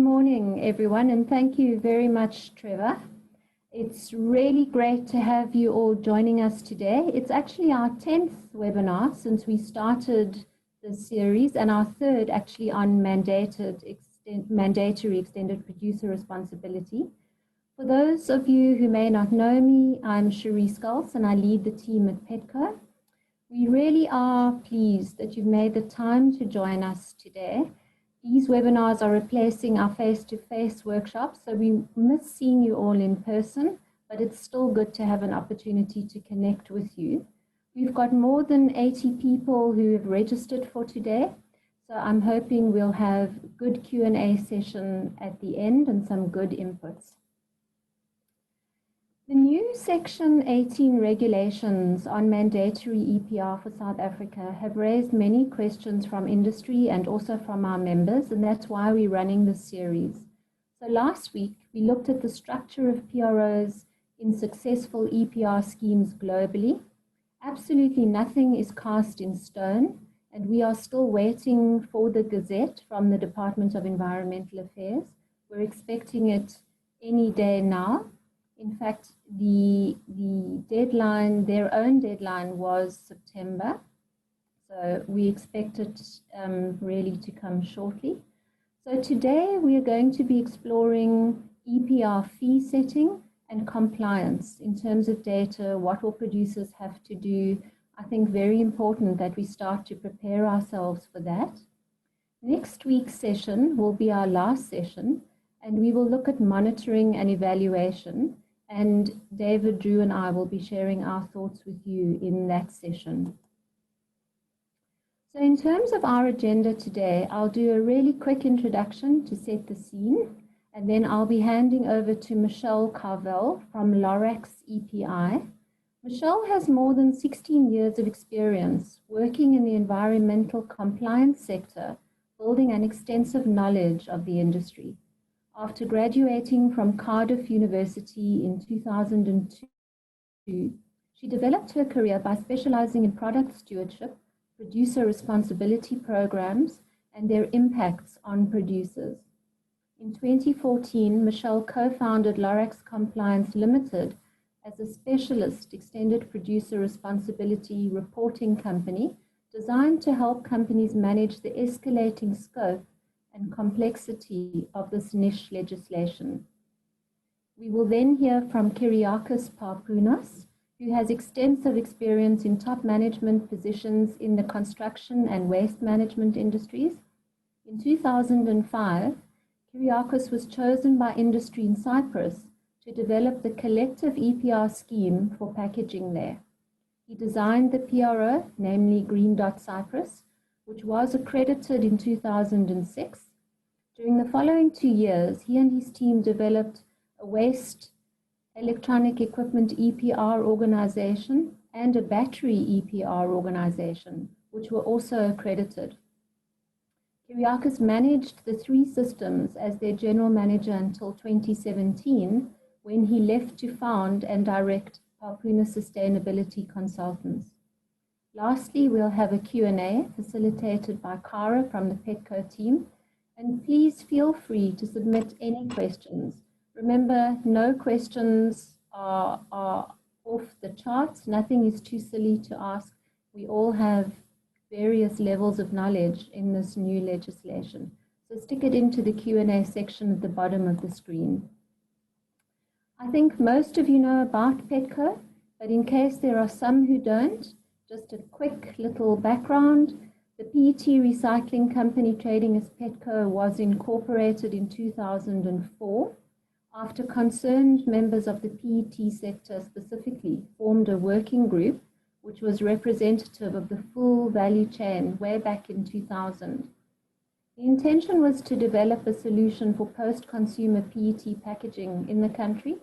morning, everyone, and thank you very much, Trevor. It's really great to have you all joining us today. It's actually our 10th webinar since we started the series, and our third actually on mandatory extended producer responsibility. For those of you who may not know me, I'm Cherie Skulls and I lead the team at Petco. We really are pleased that you've made the time to join us today. These webinars are replacing our face-to-face workshops, so we miss seeing you all in person, but it's still good to have an opportunity to connect with you. We've got more than 80 people who have registered for today, so I'm hoping we'll have a good Q&A session at the end and some good inputs. The new Section 18 regulations on mandatory EPR for South Africa have raised many questions from industry and also from our members, and that's why we're running this series. So last week, we looked at the structure of PROs in successful EPR schemes globally. Absolutely nothing is cast in stone, and we are still waiting for the Gazette from the Department of Environmental Affairs. We're expecting it any day now. In fact, the deadline, their own deadline was September, so we expect it really to come shortly. So today we are going to be exploring EPR fee setting and compliance in terms of data, what all producers have to do. I think very important that we start to prepare ourselves for that. Next week's session will be our last session, and we will look at monitoring and evaluation. And David, Drew, and I will be sharing our thoughts with you in that session. So in terms of our agenda today, I'll do a really quick introduction to set the scene, and then I'll be handing over to Michelle Carvel from Lorax EPI. Michelle has more than 16 years of experience working in the environmental compliance sector, building an extensive knowledge of the industry. After graduating from Cardiff University in 2002, she developed her career by specializing in product stewardship, producer responsibility programs, and their impacts on producers. In 2014, Michelle co-founded Lorax Compliance Limited as a specialist extended producer responsibility reporting company designed to help companies manage the escalating scope and complexity of this niche legislation. We will then hear from Kyriakos Parpounas, who has extensive experience in top management positions in the construction and waste management industries. In 2005, Kyriakos was chosen by industry in Cyprus to develop the collective EPR scheme for packaging there. He designed the PRO, namely Green Dot Cyprus, which was accredited in 2006. During the following 2 years, he and his team developed a waste electronic equipment EPR organization and a battery EPR organization, which were also accredited. Kyriakos managed the 3 systems as their general manager until 2017, when he left to found and direct Parpounas Sustainability Consultants. Lastly, we'll have a Q&A facilitated by Cara from the Petco team, and please feel free to submit any questions. Remember, no questions are off the charts. Nothing is too silly to ask. We all have various levels of knowledge in this new legislation. So stick it into the Q&A section at the bottom of the screen. I think most of you know about Petco, but in case there are some who don't, just a quick little background. The PET recycling company trading as Petco was incorporated in 2004 after concerned members of the PET sector specifically formed a working group which was representative of the full value chain way back in 2000. The intention was to develop a solution for post-consumer PET packaging in the country,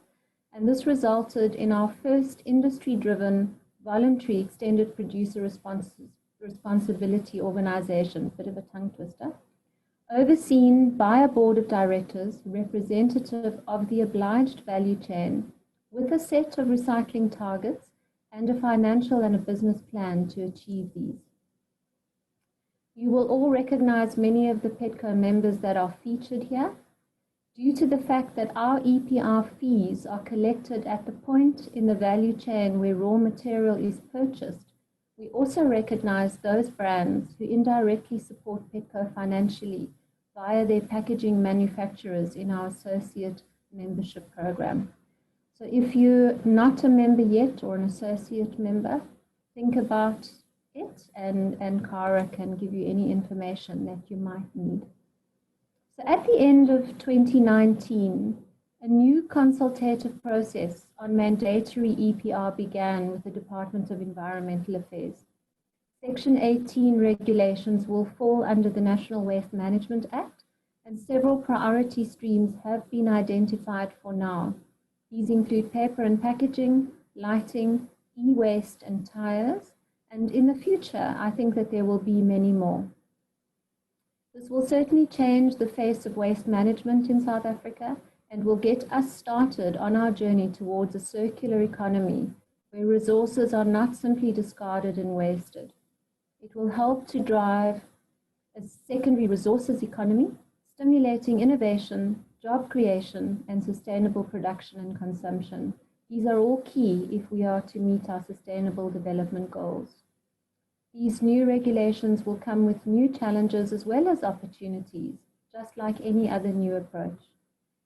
and this resulted in our first industry-driven voluntary extended producer responsibility organization, bit of a tongue twister, overseen by a board of directors representative of the obliged value chain with a set of recycling targets and a financial and a business plan to achieve these. You will all recognize many of the Petco members that are featured here. Due to the fact that our EPR fees are collected at the point in the value chain where raw material is purchased, we also recognize those brands who indirectly support Petco financially via their packaging manufacturers in our associate membership program. So if you're not a member yet or an associate member, think about it, and Cara can give you any information that you might need. So at the end of 2019, a new consultative process on mandatory EPR began with the Department of Environmental Affairs. Section 18 regulations will fall under the National Waste Management Act, and several priority streams have been identified for now. These include paper and packaging, lighting, e-waste and tires, and in the future, I think that there will be many more. This will certainly change the face of waste management in South Africa and will get us started on our journey towards a circular economy where resources are not simply discarded and wasted. It will help to drive a secondary resources economy, stimulating innovation, job creation, and sustainable production and consumption. These are all key if we are to meet our sustainable development goals. These new regulations will come with new challenges as well as opportunities, just like any other new approach.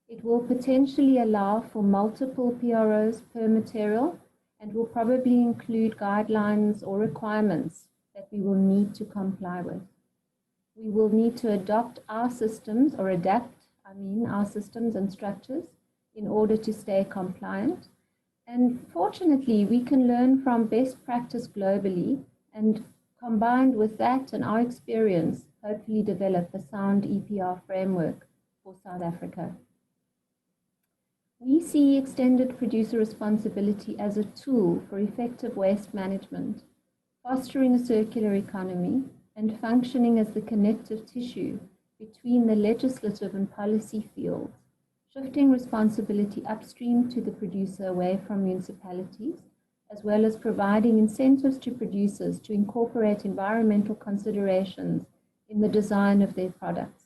It will potentially allow for multiple PROs per material and will probably include guidelines or requirements that we will need to comply with. We will need to adapt our systems our systems and structures in order to stay compliant. And fortunately, we can learn from best practice globally, and combined with that and our experience, hopefully develop a sound EPR framework for South Africa. We see extended producer responsibility as a tool for effective waste management, fostering a circular economy, and functioning as the connective tissue between the legislative and policy fields, shifting responsibility upstream to the producer away from municipalities, as well as providing incentives to producers to incorporate environmental considerations in the design of their products.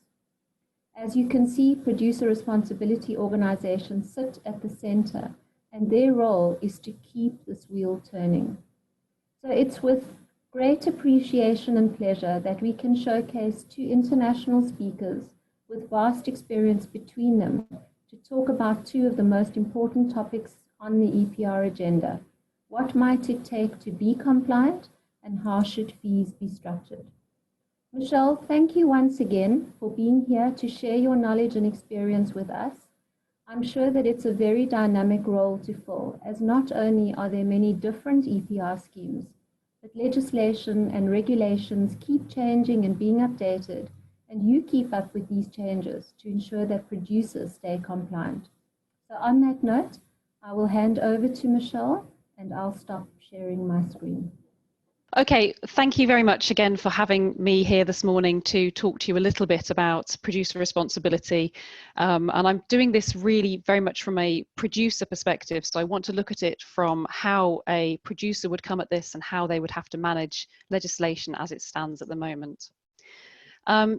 As you can see, producer responsibility organizations sit at the center, and their role is to keep this wheel turning. So it's with great appreciation and pleasure that we can showcase two international speakers with vast experience between them to talk about two of the most important topics on the EPR agenda. What might it take to be compliant, and how should fees be structured? Michelle, thank you once again for being here to share your knowledge and experience with us. I'm sure that it's a very dynamic role to fill, as not only are there many different EPR schemes, but legislation and regulations keep changing and being updated, and you keep up with these changes to ensure that producers stay compliant. So on that note, I will hand over to Michelle, and I'll stop sharing my screen. Okay, thank you very much again for having me here this morning to talk to you a little bit about producer responsibility. And I'm doing this really very much from a producer perspective. So I want to look at it from how a producer would come at this and how they would have to manage legislation as it stands at the moment.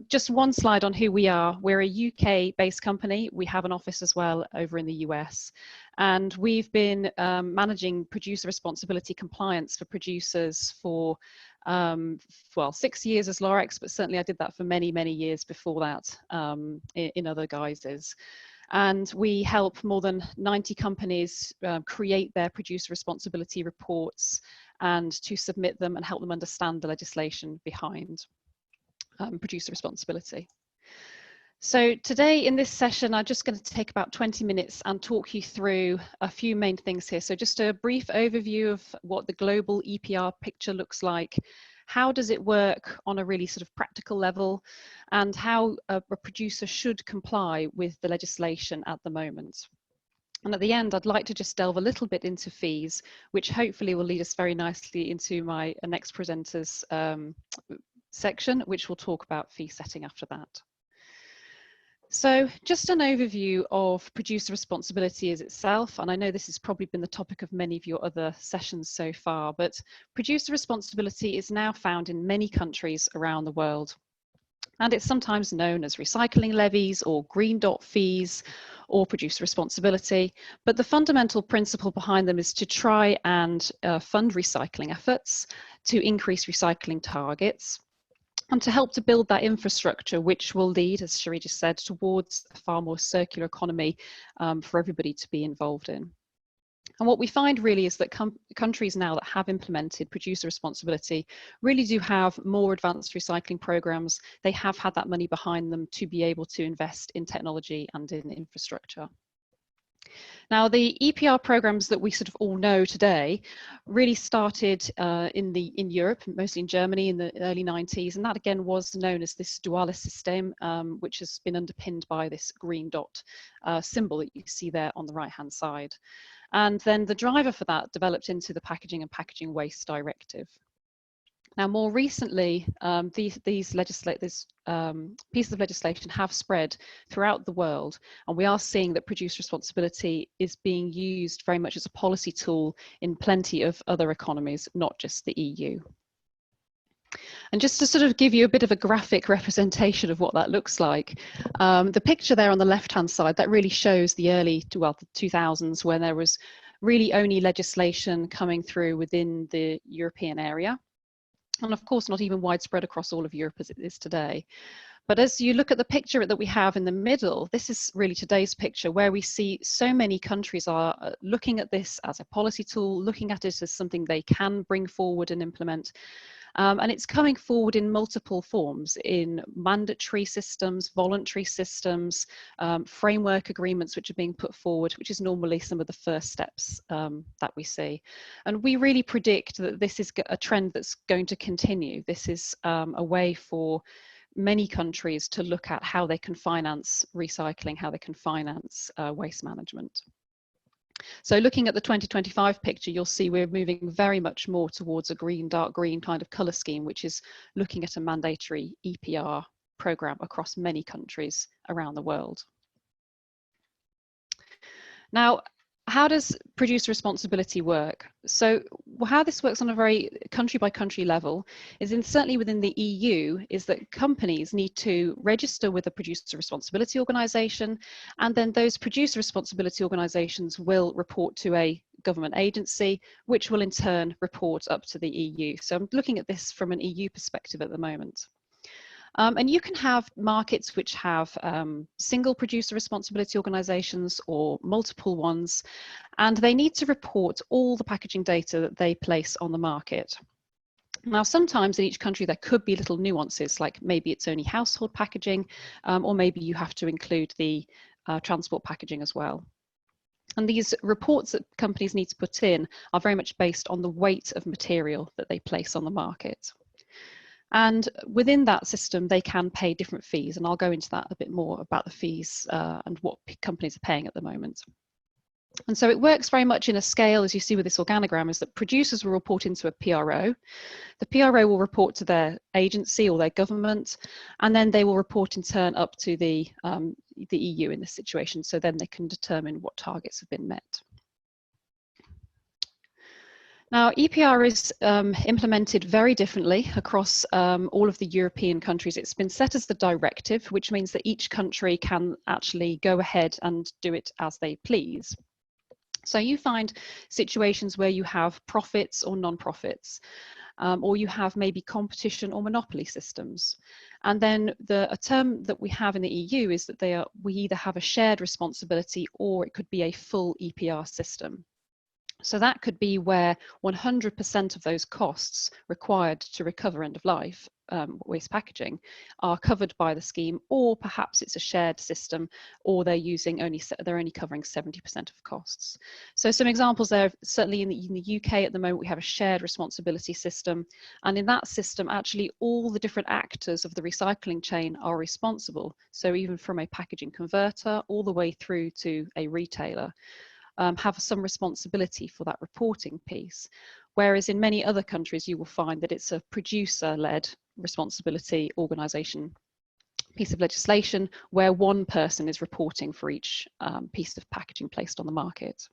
Just one slide on who we are. We're a UK-based company. We have an office as well over in the US. And we've been managing producer responsibility compliance for producers for, well, 6 years as Lorex, but certainly I did that for many, many years before that in other guises. And we help more than 90 companies create their producer responsibility reports and to submit them and help them understand the legislation behind producer responsibility. So today in this session, I'm just going to take about 20 minutes and talk you through a few main things here. So just a brief overview of what the global EPR picture looks like. How does it work on a really sort of practical level, and how a producer should comply with the legislation at the moment. And at the end, I'd like to just delve a little bit into fees, which hopefully will lead us very nicely into my next presenter's section, which will talk about fee setting after that. So just an overview of producer responsibility as itself, and I know this has probably been the topic of many of your other sessions so far, but producer responsibility is now found in many countries around the world. And it's sometimes known as recycling levies or green dot fees or producer responsibility. But the fundamental principle behind them is to try and fund recycling efforts, to increase recycling targets, and to help to build that infrastructure which will lead, as Cherie just said, towards a far more circular economy for everybody to be involved in. And what we find really is that countries now that have implemented producer responsibility really do have more advanced recycling programs. They have had that money behind them to be able to invest in technology and in infrastructure. Now, the EPR programs that we sort of all know today really started in Europe, mostly in Germany in the early 90s, and that again was known as this dualis system, which has been underpinned by this green dot symbol that you see there on the right-hand side. And then the driver for that developed into the Packaging and Packaging Waste Directive. Now, more recently, these pieces of legislation have spread throughout the world, and we are seeing that producer responsibility is being used very much as a policy tool in plenty of other economies, not just the EU. And just to sort of give you a bit of a graphic representation of what that looks like, the picture there on the left-hand side, that really shows the early, well, the 2000s, when there was really only legislation coming through within the European area. And of course, not even widespread across all of Europe as it is today. But as you look at the picture that we have in the middle, this is really today's picture, where we see so many countries are looking at this as a policy tool, looking at it as something they can bring forward and implement. And it's coming forward in multiple forms, in mandatory systems, voluntary systems, framework agreements which are being put forward, which is normally some of the first steps that we see. And we really predict that this is a trend that's going to continue. This is a way for many countries to look at how they can finance recycling, how they can finance waste management. So looking at the 2025 picture, you'll see we're moving very much more towards a green, dark green kind of colour scheme, which is looking at a mandatory EPR programme across many countries around the world. Now, how does producer responsibility work? So how this works on a very country by country level is certainly within the EU is that companies need to register with a producer responsibility organisation, and then those producer responsibility organisations will report to a government agency, which will in turn report up to the EU. So I'm looking at this from an EU perspective at the moment. And you can have markets which have single producer responsibility organisations or multiple ones, and they need to report all the packaging data that they place on the market. Now, sometimes in each country there could be little nuances, like maybe it's only household packaging, or maybe you have to include the transport packaging as well. And these reports that companies need to put in are very much based on the weight of material that they place on the market. And within that system, they can pay different fees. And I'll go into that a bit more about the fees and what companies are paying at the moment. And so it works very much in a scale, as you see with this organogram, is that producers will report into a PRO. The PRO will report to their agency or their government, and then they will report in turn up to the EU in this situation. So then they can determine what targets have been met. Now, EPR is implemented very differently across all of the European countries. It's been set as the directive, which means that each country can actually go ahead and do it as they please. So you find situations where you have profits or non-profits, or you have maybe competition or monopoly systems. And then a term that we have in the EU is that we either have a shared responsibility or it could be a full EPR system. So that could be where 100% of those costs required to recover end-of-life waste packaging are covered by the scheme, or perhaps it's a shared system, or they're only covering 70% of costs. So some examples there, certainly in the UK at the moment, we have a shared responsibility system, and in that system, actually all the different actors of the recycling chain are responsible. So even from a packaging converter all the way through to a retailer. Have some responsibility for that reporting piece. Whereas in many other countries, you will find that it's a producer-led responsibility organisation piece of legislation where one person is reporting for each piece of packaging placed on the market.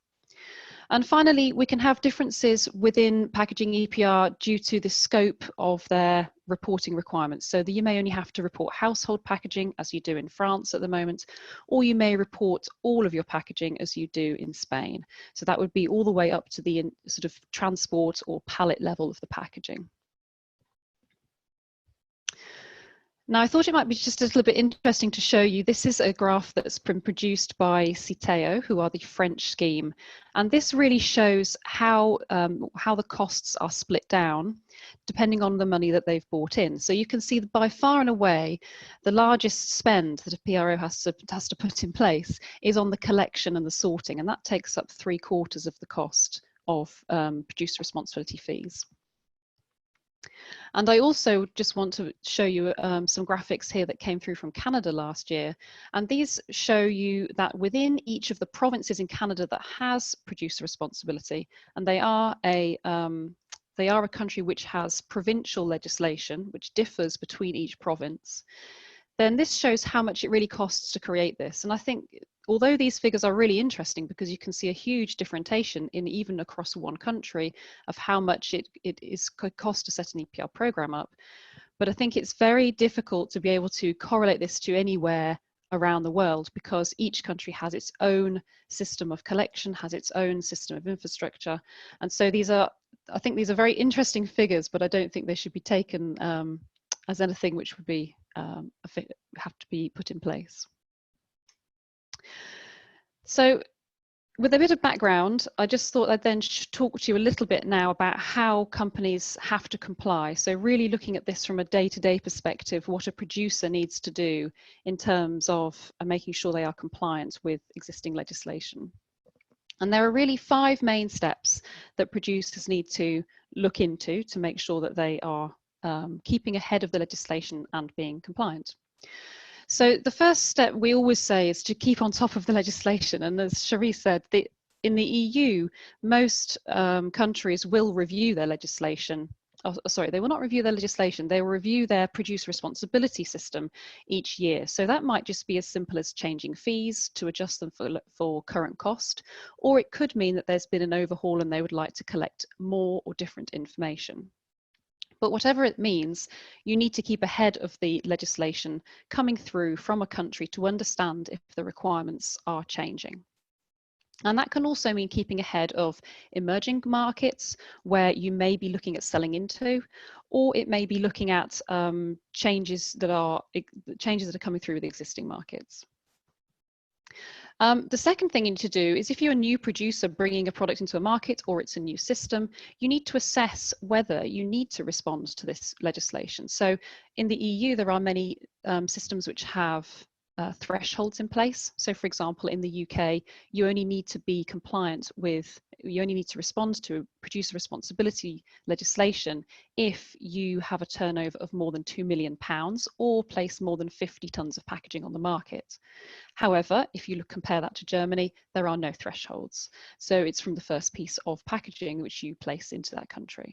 And finally, we can have differences within packaging EPR due to the scope of their reporting requirements. So that you may only have to report household packaging, as you do in France at the moment, or you may report all of your packaging as you do in Spain. So that would be all the way up to the sort of transport or pallet level of the packaging. Now, I thought it might be just a little bit interesting to show you. This is a graph that's been produced by Citeo, who are the French scheme. And this really shows how the costs are split down depending on the money that they've brought in. So you can see that by far and away, the largest spend that a PRO has to put in place is on the collection and the sorting. And that takes up 3/4 of the cost of producer responsibility fees. And I also just want to show you some graphics here that came through from Canada last year. And these show you that within each of the provinces in Canada that has producer responsibility, and they are a country which has provincial legislation, which differs between each province, then this shows how much it really costs to create this. And I think, although these figures are really interesting because you can see a huge differentiation in even across one country of how much it could cost to set an EPR program up, but I think it's very difficult to be able to correlate this to anywhere around the world because each country has its own system of collection, has its own system of infrastructure. And so I think these are very interesting figures, but I don't think they should be taken as anything which would be have to be put in place. So with a bit of background, I just thought I'd then talk to you a little bit now about how companies have to comply. So really looking at this from a day-to-day perspective, what a producer needs to do in terms of making sure they are compliant with existing legislation. And there are really 5 main steps that producers need to look into to make sure that they are keeping ahead of the legislation and being compliant. So the first step we always say is to keep on top of the legislation. And as Cherie said, in the EU, most countries will review their legislation. Oh, sorry, they will not review their legislation. They will review their producer responsibility system each year. So that might just be as simple as changing fees to adjust them for current cost, or it could mean that there's been an overhaul and they would like to collect more or different information. But whatever it means, you need to keep ahead of the legislation coming through from a country to understand if the requirements are changing. And that can also mean keeping ahead of emerging markets where you may be looking at selling into, or it may be looking at changes that are coming through with existing markets. The second thing you need to do is if you're a new producer bringing a product into a market or it's a new system, you need to assess whether you need to respond to this legislation. So in the EU, there are many systems which have thresholds in place. So for example, in the UK, you only need to be compliant with, you only need to respond to producer responsibility legislation if you have a turnover of more than £2 million or place more than 50 tons of packaging on the market. However, if you compare that to Germany, there are no thresholds. So it's from the first piece of packaging which you place into that country.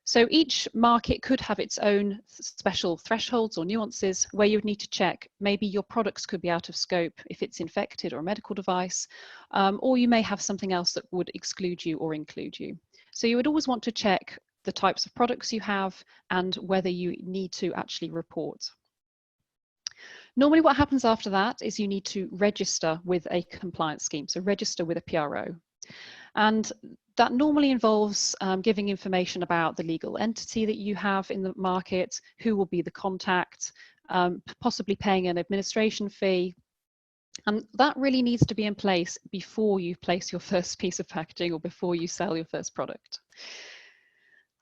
So each market could have its own special thresholds or nuances where you would need to check maybe your products could be out of scope if it's infected or a medical device, or you may have something else that would exclude you or include you. So you would always want to check the types of products you have and whether you need to actually report. Normally what happens after that is you need to register with a compliance scheme, so register with a PRO. And that normally involves giving information about the legal entity that you have in the market, who will be the contact, possibly paying an administration fee. And that really needs to be in place before you place your first piece of packaging or before you sell your first product.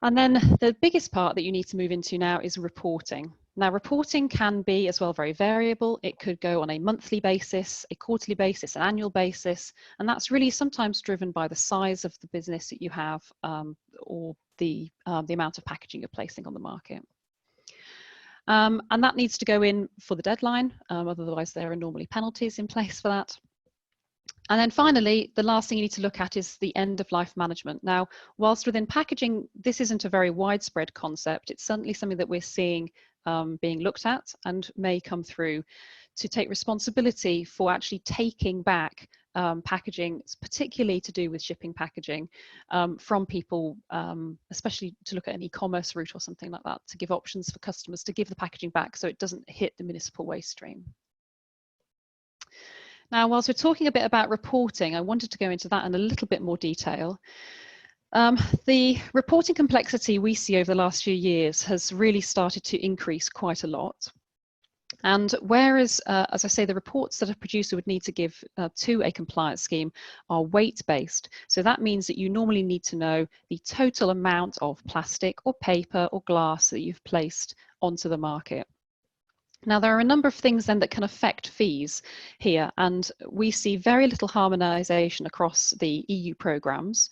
And then the biggest part that you need to move into now is reporting. Now, reporting can be as well very variable. It could go on a monthly basis, a quarterly basis, an annual basis, and that's really sometimes driven by the size of the business that you have or the amount of packaging you're placing on the market. And that needs to go in for the deadline, otherwise there are normally penalties in place for that. And then finally, the last thing you need to look at is the end of life management. Now, whilst within packaging, this isn't a very widespread concept, it's certainly something that we're seeing being looked at and may come through to take responsibility for actually taking back packaging, particularly to do with shipping packaging, from people, especially to look at an e-commerce route or something like that, to give options for customers to give the packaging back so it doesn't hit the municipal waste stream. Now, whilst we're talking a bit about reporting, I wanted to go into that in a little bit more detail. The reporting complexity we see over the last few years has really started to increase quite a lot. And whereas, as I say, the reports that a producer would need to give to a compliance scheme are weight-based, so that means that you normally need to know the total amount of plastic or paper or glass that you've placed onto the market. Now, there are a number of things then that can affect fees here, and we see very little harmonisation across the EU programmes.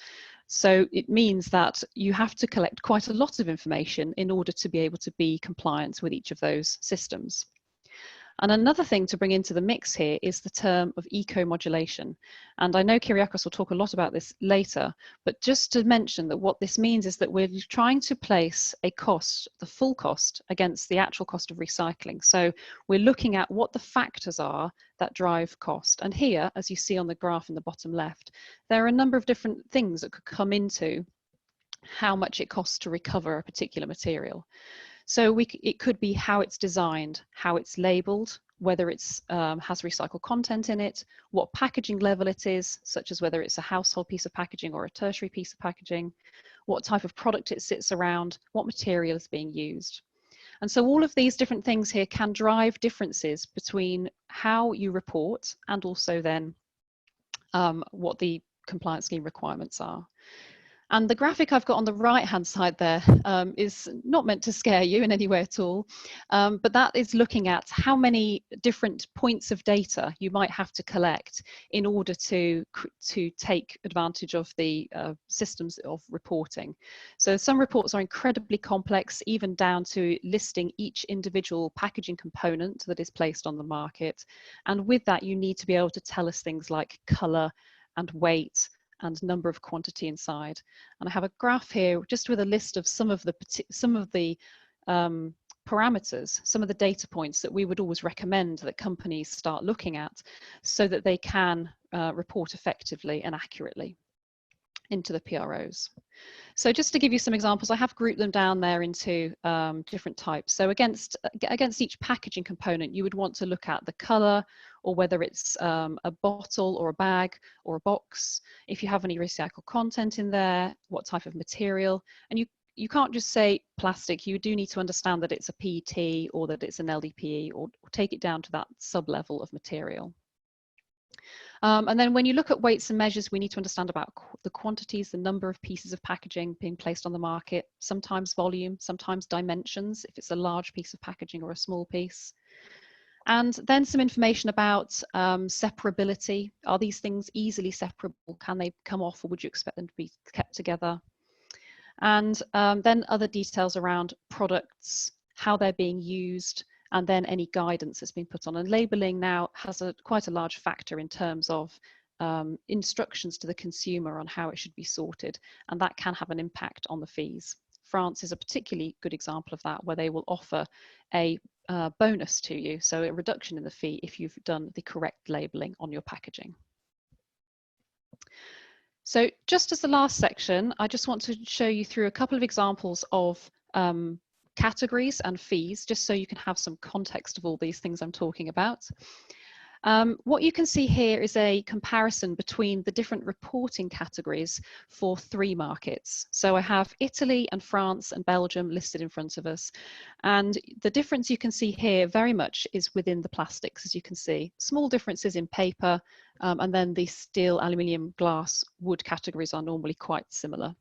So it means that you have to collect quite a lot of information in order to be able to be compliant with each of those systems. And another thing to bring into the mix here is the term of eco-modulation. And I know Kyriakos will talk a lot about this later, but just to mention that what this means is that we're trying to place a cost, the full cost, against the actual cost of recycling. So we're looking at what the factors are that drive cost. And here, as you see on the graph in the bottom left, there are a number of different things that could come into how much it costs to recover a particular material. So it could be how it's designed, how it's labelled, whether it's has recycled content in it, what packaging level it is, such as whether it's a household piece of packaging or a tertiary piece of packaging, what type of product it sits around, what material is being used. And so all of these different things here can drive differences between how you report and also then what the compliance scheme requirements are. And the graphic I've got on the right-hand side there is not meant to scare you in any way at all, but that is looking at how many different points of data you might have to collect in order to take advantage of the systems of reporting. So some reports are incredibly complex, even down to listing each individual packaging component that is placed on the market. And with that, you need to be able to tell us things like colour and weight and number of quantity inside. And I have a graph here just with a list of some of the parameters, some of the data points that we would always recommend that companies start looking at so that they can report effectively and accurately into the PROs. So just to give you some examples, I have grouped them down there into different types. So against each packaging component, you would want to look at the colour, or whether it's a bottle or a bag or a box, if you have any recycled content in there, what type of material. And you can't just say plastic, you do need to understand that it's a PET or that it's an LDPE, or take it down to that sub-level of material. And then when you look at weights and measures, we need to understand about the quantities, the number of pieces of packaging being placed on the market, sometimes volume, sometimes dimensions, if it's a large piece of packaging or a small piece. And then some information about separability. Are these things easily separable? Can they come off, or would you expect them to be kept together? And then other details around products, how they're being used, and then any guidance that's been put on. And labelling now has quite a large factor in terms of instructions to the consumer on how it should be sorted, and that can have an impact on the fees. France is a particularly good example of that, where they will offer a bonus to you, so a reduction in the fee if you've done the correct labelling on your packaging. So just as the last section, I just want to show you through a couple of examples of categories and fees, just so you can have some context of all these things I'm talking about. What you can see here is a comparison between the different reporting categories for 3 markets. So I have Italy and France and Belgium listed in front of us. And the difference you can see here very much is within the plastics, as you can see. Small differences in paper, and then the steel, aluminium, glass, wood categories are normally quite similar.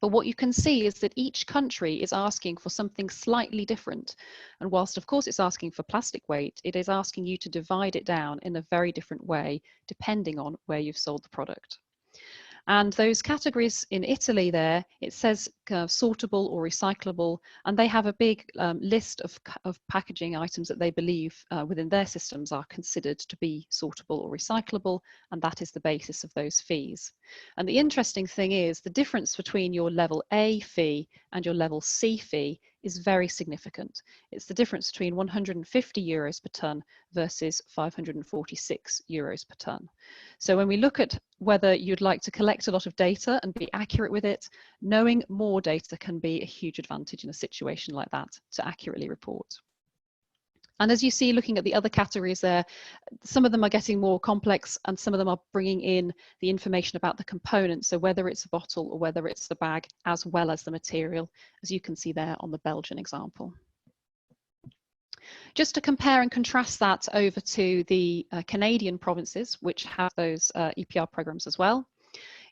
But what you can see is that each country is asking for something slightly different. And whilst of course it's asking for plastic weight, it is asking you to divide it down in a very different way, depending on where you've sold the product. And those categories in Italy there, it says sortable or recyclable, and they have a big list of packaging items that they believe within their systems are considered to be sortable or recyclable, and that is the basis of those fees. And the interesting thing is the difference between your level A fee and your level C fee is very significant. It's the difference between 150 euros per tonne versus 546 euros per tonne. So when we look at whether you'd like to collect a lot of data and be accurate with it, knowing more data can be a huge advantage in a situation like that to accurately report. And as you see, looking at the other categories there, some of them are getting more complex and some of them are bringing in the information about the components, so whether it's a bottle or whether it's the bag, as well as the material, as you can see there on the Belgian example. Just to compare and contrast that over to the Canadian provinces, which have those EPR programs as well.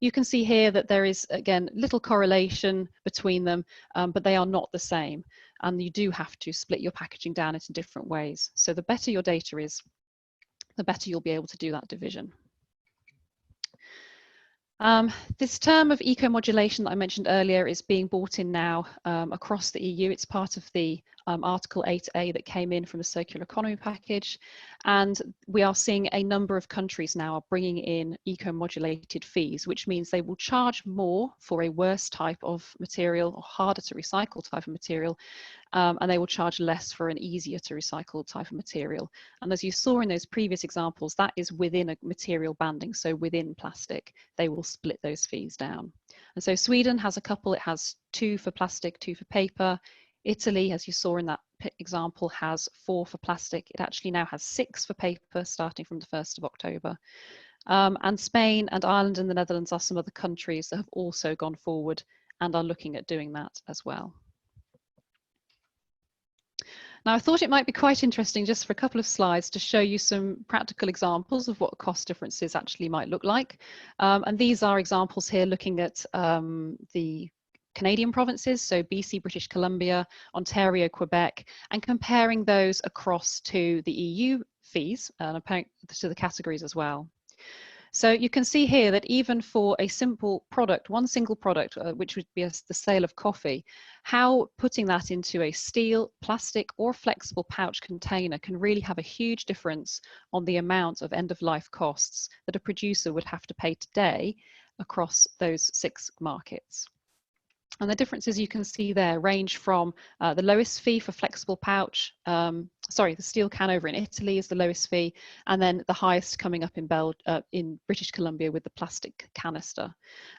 You can see here that there is, again, little correlation between them, but they are not the same. And you do have to split your packaging down into different ways. So the better your data is, the better you'll be able to do that division. This term of eco-modulation that I mentioned earlier is being brought in now across the EU. It's part of the Article 8A that came in from the Circular Economy Package. And we are seeing a number of countries now are bringing in eco-modulated fees, which means they will charge more for a worse type of material or harder to recycle type of material. And they will charge less for an easier to recycle type of material. And as you saw in those previous examples, that is within a material banding, so within plastic, they will split those fees down. And so Sweden has a couple, it has 2 for plastic, 2 for paper. Italy, as you saw in that example, has 4 for plastic. It actually now has 6 for paper, starting from the 1st of October. And Spain and Ireland and the Netherlands are some other countries that have also gone forward and are looking at doing that as well. Now, I thought it might be quite interesting just for a couple of slides to show you some practical examples of what cost differences actually might look like. And these are examples here looking at the Canadian provinces, so BC, British Columbia, Ontario, Quebec, and comparing those across to the EU fees and to the categories as well. So you can see here that even for a simple product, one single product, which would be the sale of coffee, how putting that into a steel, plastic, or flexible pouch container can really have a huge difference on the amount of end-of-life costs that a producer would have to pay today across those 6 markets. And the differences you can see there range from the lowest fee for flexible pouch, the steel can over in Italy is the lowest fee, and then the highest coming up in British Columbia with the plastic canister.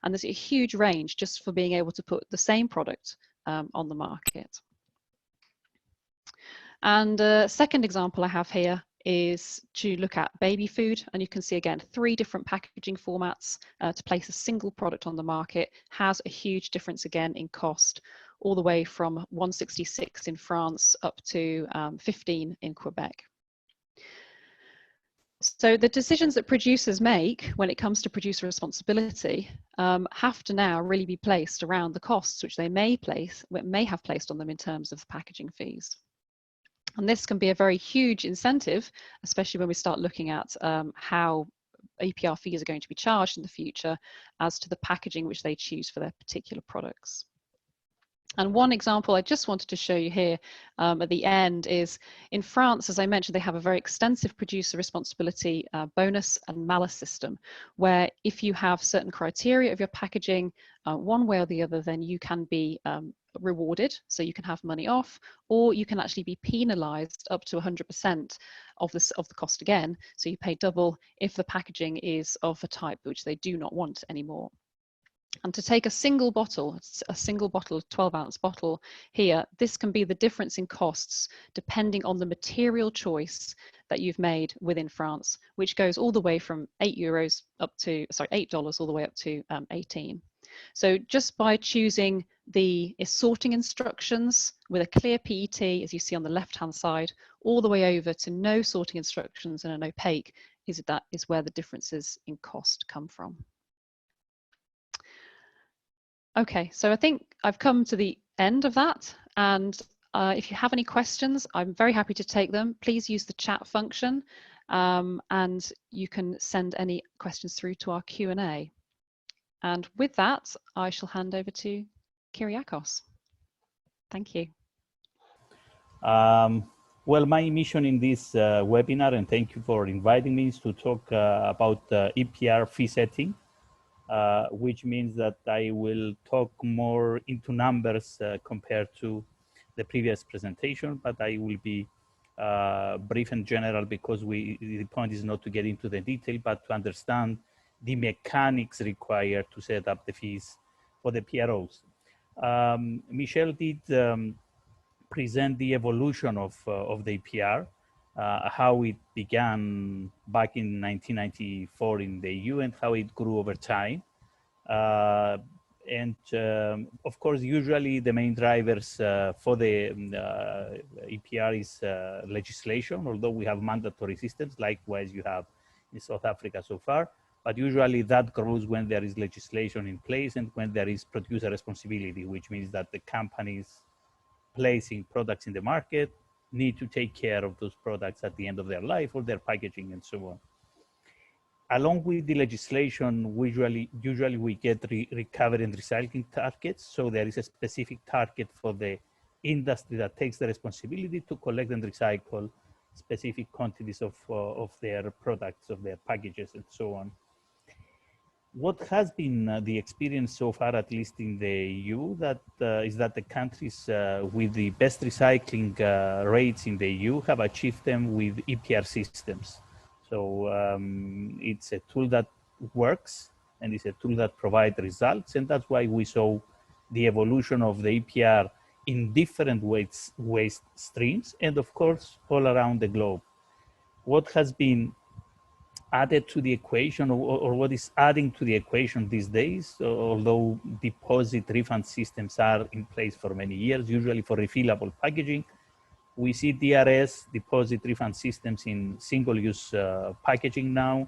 And there's a huge range just for being able to put the same product on the market. And a second example I have here is to look at baby food, and you can see again 3 different packaging formats to place a single product on the market has a huge difference again in cost, all the way from 166 in France up to 15 in Quebec. So the decisions that producers make when it comes to producer responsibility have to now really be placed around the costs which they may have placed on them in terms of the packaging fees. And this can be a very huge incentive, especially when we start looking at how EPR fees are going to be charged in the future as to the packaging which they choose for their particular products. And one example I just wanted to show you here at the end is in France, as I mentioned, they have a very extensive producer responsibility bonus and malus system, where if you have certain criteria of your packaging, one way or the other, then you can be rewarded, so you can have money off, or you can actually be penalized up to 100% of the cost again, so you pay double if the packaging is of a type which they do not want anymore. And to take a single bottle, a 12-ounce bottle here, this can be the difference in costs depending on the material choice that you've made within France, which goes all the way from $8 all the way up to 18. So just by choosing the sorting instructions with a clear PET, as you see on the left-hand side, all the way over to no sorting instructions and an opaque, that is where the differences in cost come from. Okay, so I think I've come to the end of that, and if you have any questions, I'm very happy to take them. Please use the chat function, and you can send any questions through to our Q&A. And with that, I shall hand over to Kyriakos. Thank you. Well, my mission in this webinar, and thank you for inviting me, is to talk about EPR fee setting. Which means that I will talk more into numbers compared to the previous presentation, but I will be brief and general because the point is not to get into the detail, but to understand the mechanics required to set up the fees for the PROs. Michelle did present the evolution of the EPR, how it began back in 1994 in the EU and how it grew over time. Of course, usually the main drivers for the EPR is legislation, although we have mandatory systems, likewise you have in South Africa so far. But usually that grows when there is legislation in place and when there is producer responsibility, which means that the companies placing products in the market need to take care of those products at the end of their life or their packaging and so on. Along with the legislation, usually we get recovery and recycling targets. So there is a specific target for the industry that takes the responsibility to collect and recycle specific quantities of their products, of their packages and so on. What has been the experience so far, at least in the EU, is that the countries with the best recycling rates in the EU have achieved them with EPR systems. So it's a tool that works and it's a tool that provides results. And that's why we saw the evolution of the EPR in different waste streams and of course, all around the globe. What has been added to the equation or what is adding to the equation these days, although deposit refund systems are in place for many years, usually for refillable packaging, we see DRS, deposit refund systems, in single-use packaging now,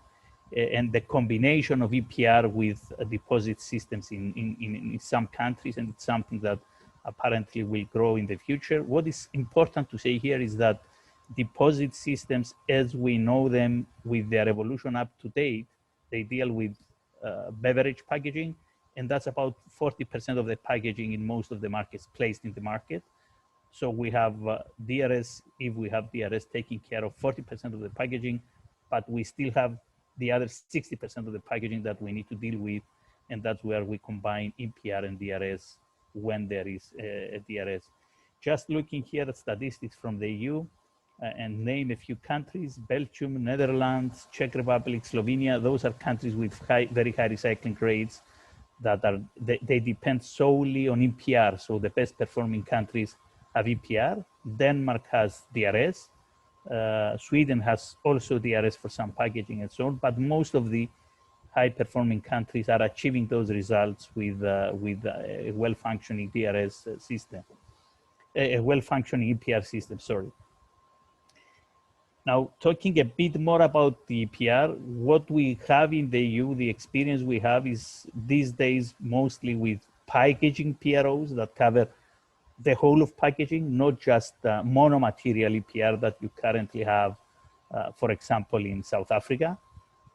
and the combination of EPR with deposit systems in some countries, and it's something that apparently will grow in the future. What is important to say here is that deposit systems, as we know them with their evolution up to date, they deal with beverage packaging, and that's about 40% of the packaging in most of the markets placed in the market. So we have DRS, if we have DRS taking care of 40% of the packaging, but we still have the other 60% of the packaging that we need to deal with, and that's where we combine EPR and DRS when there is a DRS. Just looking here at statistics from the EU, and name a few countries: Belgium, Netherlands, Czech Republic, Slovenia. Those are countries with very high recycling rates that they depend solely on EPR. So the best performing countries have EPR. Denmark has DRS. Sweden has also DRS for some packaging and so on. But most of the high performing countries are achieving those results with a well-functioning DRS system, a well-functioning EPR system, sorry. Now, talking a bit more about the EPR, what we have in the EU, the experience we have is these days mostly with packaging PROs that cover the whole of packaging, not just monomaterial EPR that you currently have, for example, in South Africa.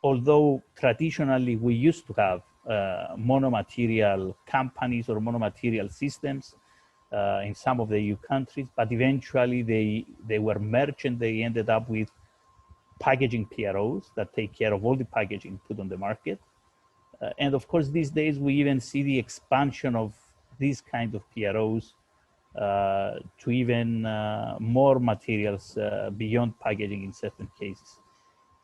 Although traditionally we used to have monomaterial companies or monomaterial systems in some of the EU countries, but eventually they were merged and they ended up with packaging PROs that take care of all the packaging put on the market. And of course, these days we even see the expansion of these kind of PROs to even more materials beyond packaging in certain cases.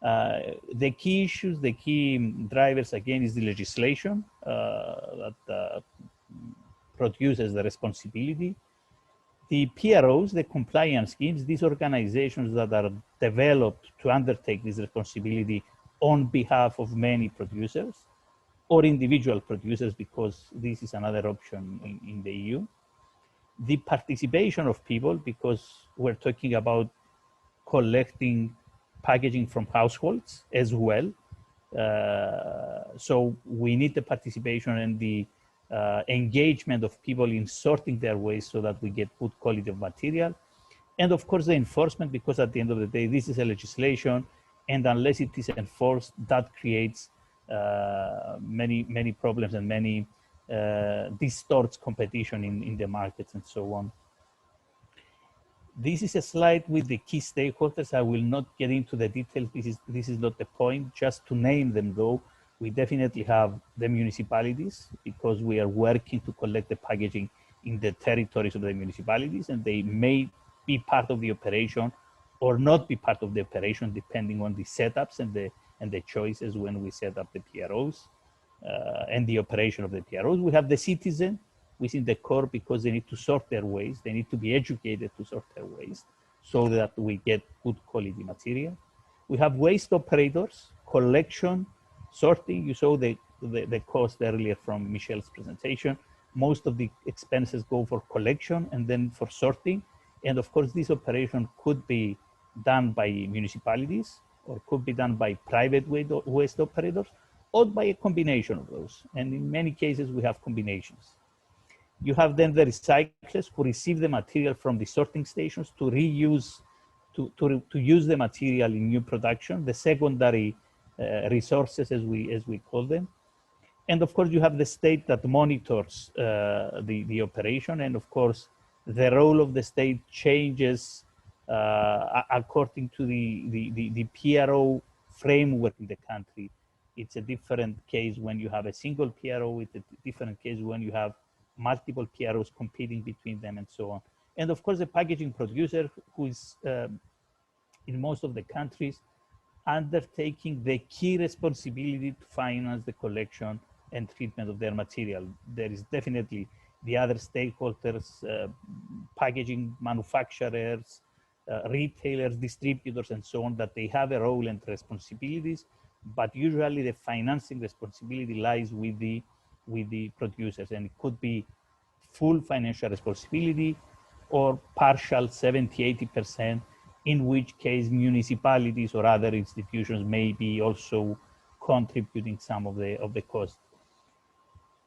The key issues, the key drivers again is the legislation that produces the responsibility. The PROs, the compliance schemes, these organizations that are developed to undertake this responsibility on behalf of many producers or individual producers, because this is another option in the EU. The participation of people, because we're talking about collecting packaging from households as well. So we need the participation and the engagement of people in sorting their waste so that we get good quality of material. And of course the enforcement, because at the end of the day, this is a legislation, and unless it is enforced, that creates many problems and many distorts competition in the markets and so on. This is a slide with the key stakeholders. I will not get into the details. This is not the point. Just to name them though, we definitely have the municipalities, because we are working to collect the packaging in the territories of the municipalities, and they may be part of the operation or not be part of the operation, depending on the setups and the choices when we set up the PROs and the operation of the PROs. We have the citizen within the core because they need to sort their waste. They need to be educated to sort their waste so that we get good quality material. We have waste operators, collection, sorting. You saw the cost earlier from Michelle's presentation. Most of the expenses go for collection and then for sorting. And of course, this operation could be done by municipalities or could be done by private waste operators or by a combination of those. And in many cases, we have combinations. You have then the recyclers who receive the material from the sorting stations to reuse, to use the material in new production, the secondary resources as we call them. And of course, you have the state that monitors the operation. And of course, the role of the state changes according to the PRO framework in the country. It's a different case when you have a single PRO, it's a different case when you have multiple PROs competing between them and so on. And of course, the packaging producer who is in most of the countries undertaking the key responsibility to finance the collection and treatment of their material. There is definitely the other stakeholders, packaging manufacturers, retailers, distributors, and so on, that they have a role and responsibilities, but usually the financing responsibility lies with the producers, and it could be full financial responsibility or partial 70–80%, in which case municipalities or other institutions may be also contributing some of the cost.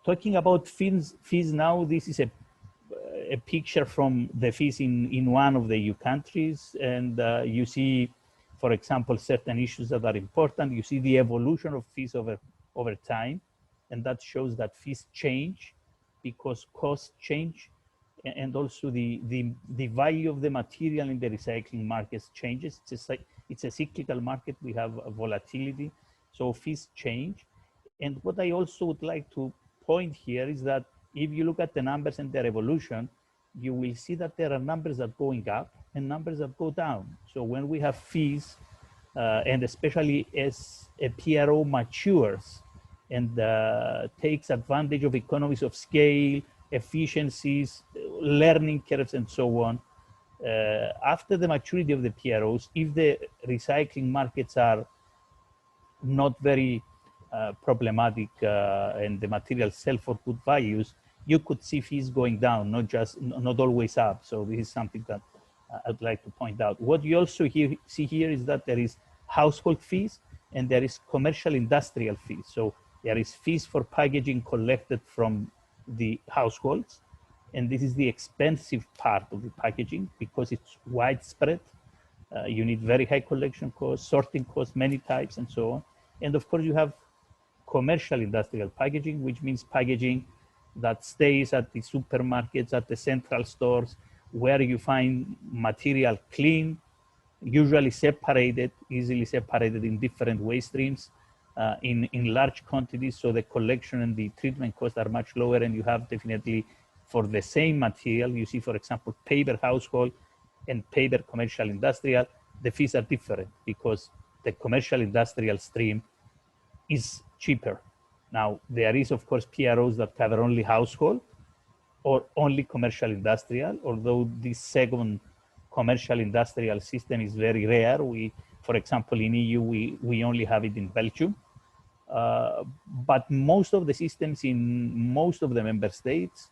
Talking about fees now, this is a picture from the fees in one of the EU countries, and you see, for example, certain issues that are important. You see the evolution of fees over time, and that shows that fees change because costs change, and also the value of the material in the recycling markets changes. It's a cyclical market. We have a volatility, so fees change. And what I also would like to point here is that if you look at the numbers and their evolution, you will see that there are numbers that are going up and numbers that go down. So when we have fees, and especially as a PRO matures and takes advantage of economies of scale, efficiencies, learning curves, and so on, after the maturity of the PROs, if the recycling markets are not very problematic and the materials sell for good values, you could see fees going down, not always up. So this is something that I'd like to point out. What you also see here is that there is household fees and there is commercial industrial fees. So there is fees for packaging collected from the households, and this is the expensive part of the packaging because it's widespread. You need very high collection costs, sorting costs, many types, and so on. And of course, you have commercial industrial packaging, which means packaging that stays at the supermarkets, at the central stores, where you find material clean, usually separated, easily separated in different waste streams in large quantities. So the collection and the treatment costs are much lower, and you have definitely, for the same material, you see, for example, paper household and paper commercial industrial, the fees are different because the commercial industrial stream is cheaper. Now, there is, of course, PROs that cover only household or only commercial industrial, although this second commercial industrial system is very rare. For example, in EU, we only have it in Belgium. But most of the systems in most of the member states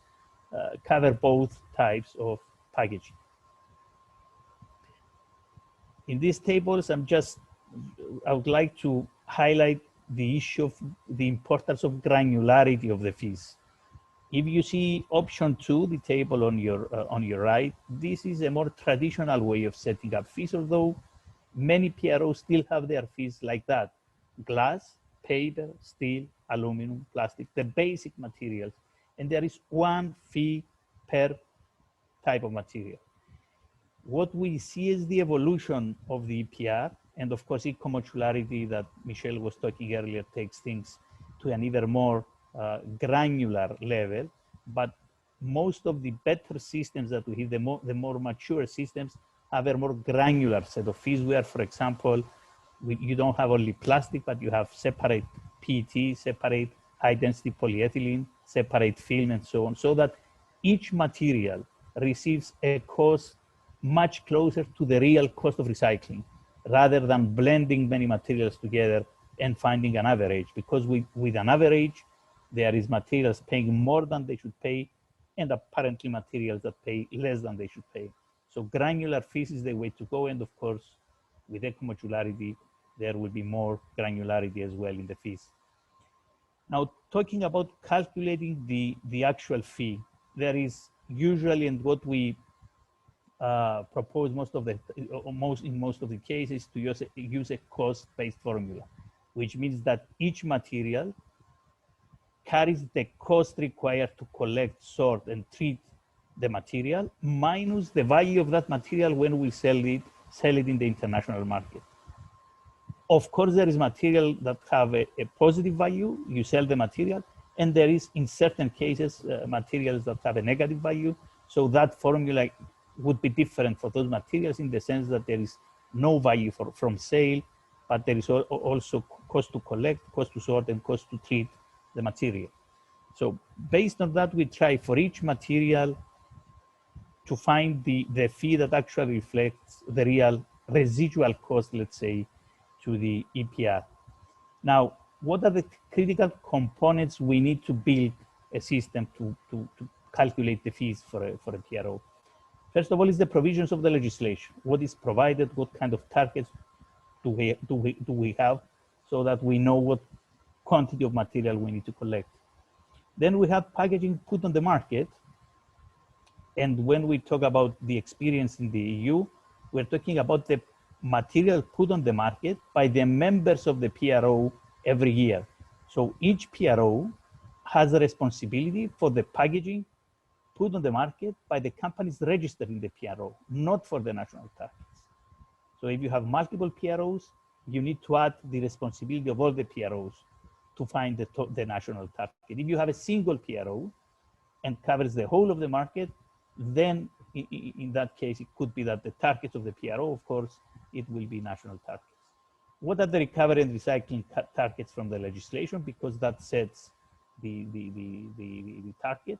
cover both types of packaging. In these tables, I would like to highlight the issue of the importance of granularity of the fees. If you see option 2, the table on your right, this is a more traditional way of setting up fees, although many PROs still have their fees like that: glass, paper, steel, aluminum, plastic, the basic materials, and there is one fee per type of material. What we see is the evolution of the EPR, and of course, eco-modularity that Michelle was talking earlier takes things to an even more granular level. But most of the better systems that we have, the more mature systems, have a more granular set of fees where, for example, you don't have only plastic, but you have separate PET, separate high-density polyethylene, separate film, and so on, so that each material receives a cost much closer to the real cost of recycling, rather than blending many materials together and finding an average. Because with an average, there is materials paying more than they should pay, and apparently materials that pay less than they should pay. So granular fees is the way to go. And of course, with eco-modularity, there will be more granularity as well in the fees. Now, talking about calculating the actual fee, there is usually, and what we propose in most of the cases, to use a cost-based formula, which means that each material carries the cost required to collect, sort, and treat the material minus the value of that material when we sell it in the international market. Of course, there is material that have a positive value. You sell the material, and there is, in certain cases, materials that have a negative value. So that formula would be different for those materials in the sense that there is no value from sale, but there is also cost to collect, cost to sort, and cost to treat the material. So based on that, we try for each material to find the fee that actually reflects the real residual cost, let's say, to the EPR. Now, what are the critical components we need to build a system to calculate the fees for a PRO? First of all, is the provisions of the legislation. What is provided? What kind of targets do we have, so that we know what quantity of material we need to collect? Then we have packaging put on the market. And when we talk about the experience in the EU, we're talking about the material put on the market by the members of the PRO every year. So each PRO has a responsibility for the packaging put on the market by the companies registered in the PRO, not for the national targets. So if you have multiple PROs, you need to add the responsibility of all the PROs to find the national target. If you have a single PRO and covers the whole of the market, then in that case, it could be that the targets of the PRO, of course, it will be national targets. What are the recovery and recycling targets from the legislation? Because that sets the target.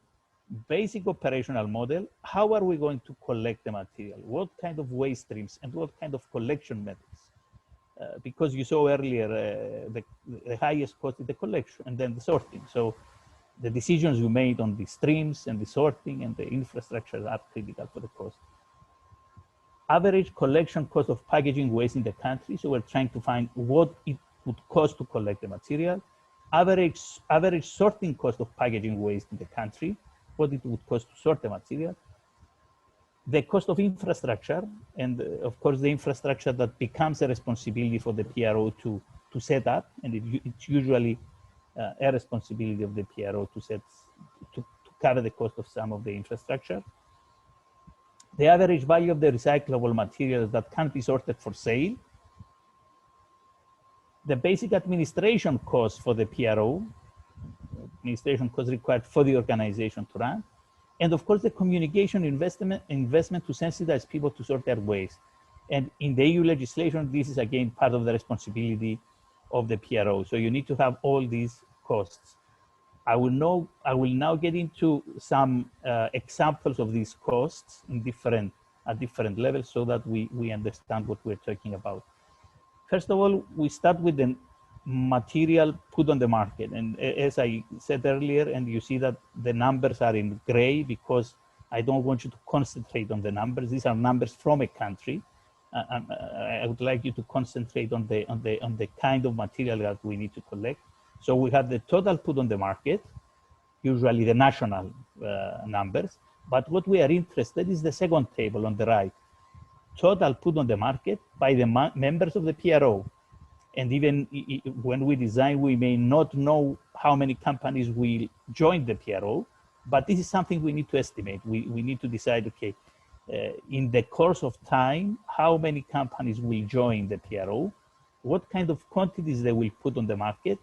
Basic operational model, how are we going to collect the material? What kind of waste streams and what kind of collection methods? Because you saw earlier, the highest cost is the collection and then the sorting. So the decisions you made on the streams and the sorting and the infrastructure are critical for the cost. Average collection cost of packaging waste in the country. So we're trying to find what it would cost to collect the material. Average sorting cost of packaging waste in the country, what it would cost to sort the material. The cost of infrastructure, and of course the infrastructure that becomes a responsibility for the PRO to set up, and it's usually a responsibility of the PRO to cover the cost of some of the infrastructure. The average value of the recyclable materials that can be sorted for sale. The basic administration cost for the PRO, administration costs required for the organization to run. And of course, the communication investment to sensitize people to sort their waste. And in the EU legislation, this is again part of the responsibility of the PRO. So you need to have all these costs. I will now get into some examples of these costs at different levels so that we understand what we're talking about. First of all, we start with the material put on the market. And as I said earlier, and you see that the numbers are in gray because I don't want you to concentrate on the numbers. These are numbers from a country. I would like you to concentrate on the kind of material that we need to collect. So we have the total put on the market, usually the national numbers. But what we are interested in is the second table on the right. Total put on the market by the members of the PRO. And even when we design, we may not know how many companies will join the PRO, but this is something we need to estimate. We need to decide, okay, in the course of time, how many companies will join the PRO, what kind of quantities they will put on the market,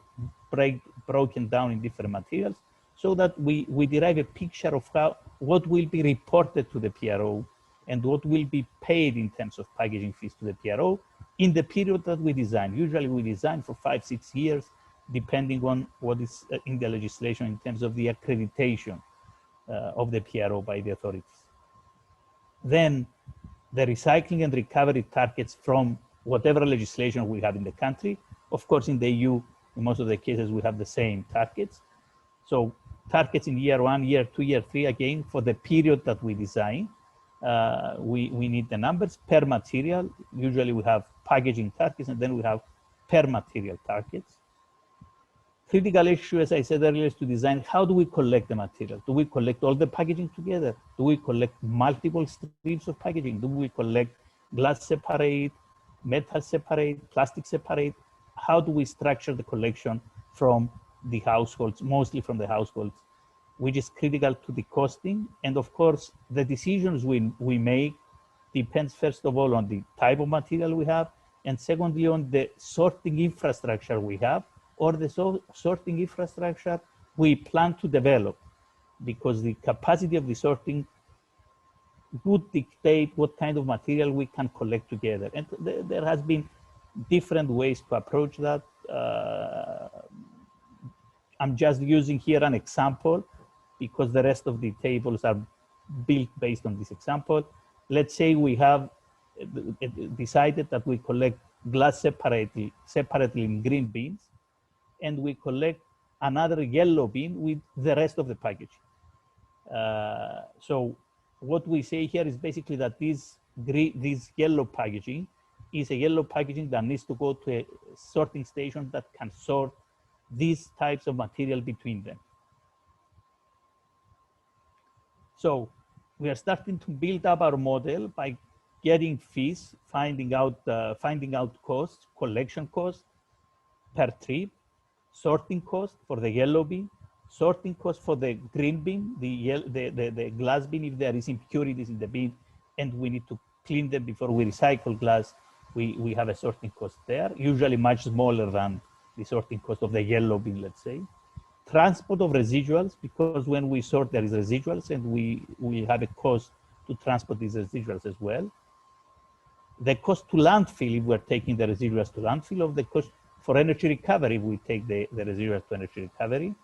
broken down in different materials, so that we derive a picture of what will be reported to the PRO and what will be paid in terms of packaging fees to the PRO in the period that we design. Usually we design for 5-6 years, depending on what is in the legislation in terms of the accreditation of the PRO by the authorities. Then the recycling and recovery targets from whatever legislation we have in the country. Of course, in the EU, in most of the cases, we have the same targets. So targets in year 1, year 2, year 3, again, for the period that we design. We need the numbers per material. Usually we have packaging targets, and then we have per material targets. Critical issue, as I said earlier, is to design how do we collect the material? Do we collect all the packaging together? Do we collect multiple streams of packaging? Do we collect glass separate, metal separate, plastic separate? How do we structure the collection from the households, mostly from the households, which is critical to the costing? And of course, the decisions we make depends first of all on the type of material we have, and secondly on the sorting infrastructure we have, or the sorting infrastructure we plan to develop, because the capacity of the sorting would dictate what kind of material we can collect together. And there has been different ways to approach that. I'm just using here an example because the rest of the tables are built based on this example. Let's say we have decided that we collect glass separately in green bins, and we collect another yellow bin with the rest of the package. So what we say here is basically that this yellow packaging is a yellow packaging that needs to go to a sorting station that can sort these types of material between them. So we are starting to build up our model by getting fees, finding out costs, collection costs per trip, sorting cost for the yellow bin, sorting cost for the green bin, the glass bin if there is impurities in the bin, and we need to clean them before we recycle glass. We have a sorting cost there, usually much smaller than the sorting cost of the yellow bin, let's say. Transport of residuals, because when we sort there is residuals, and we have a cost to transport these residuals as well. The cost to landfill if we're taking the residuals to landfill, of the cost for energy recovery if we take the residuals to energy recovery.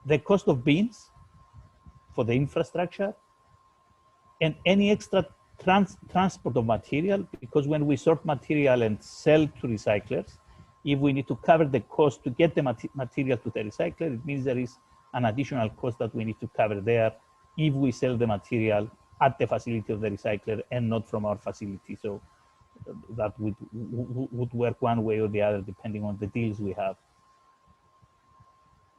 The cost of bins for the infrastructure, and any extra transport of material, because when we sort material and sell to recyclers, if we need to cover the cost to get the material to the recycler, it means there is an additional cost that we need to cover there if we sell the material at the facility of the recycler and not from our facility. So that would work one way or the other depending on the deals we have.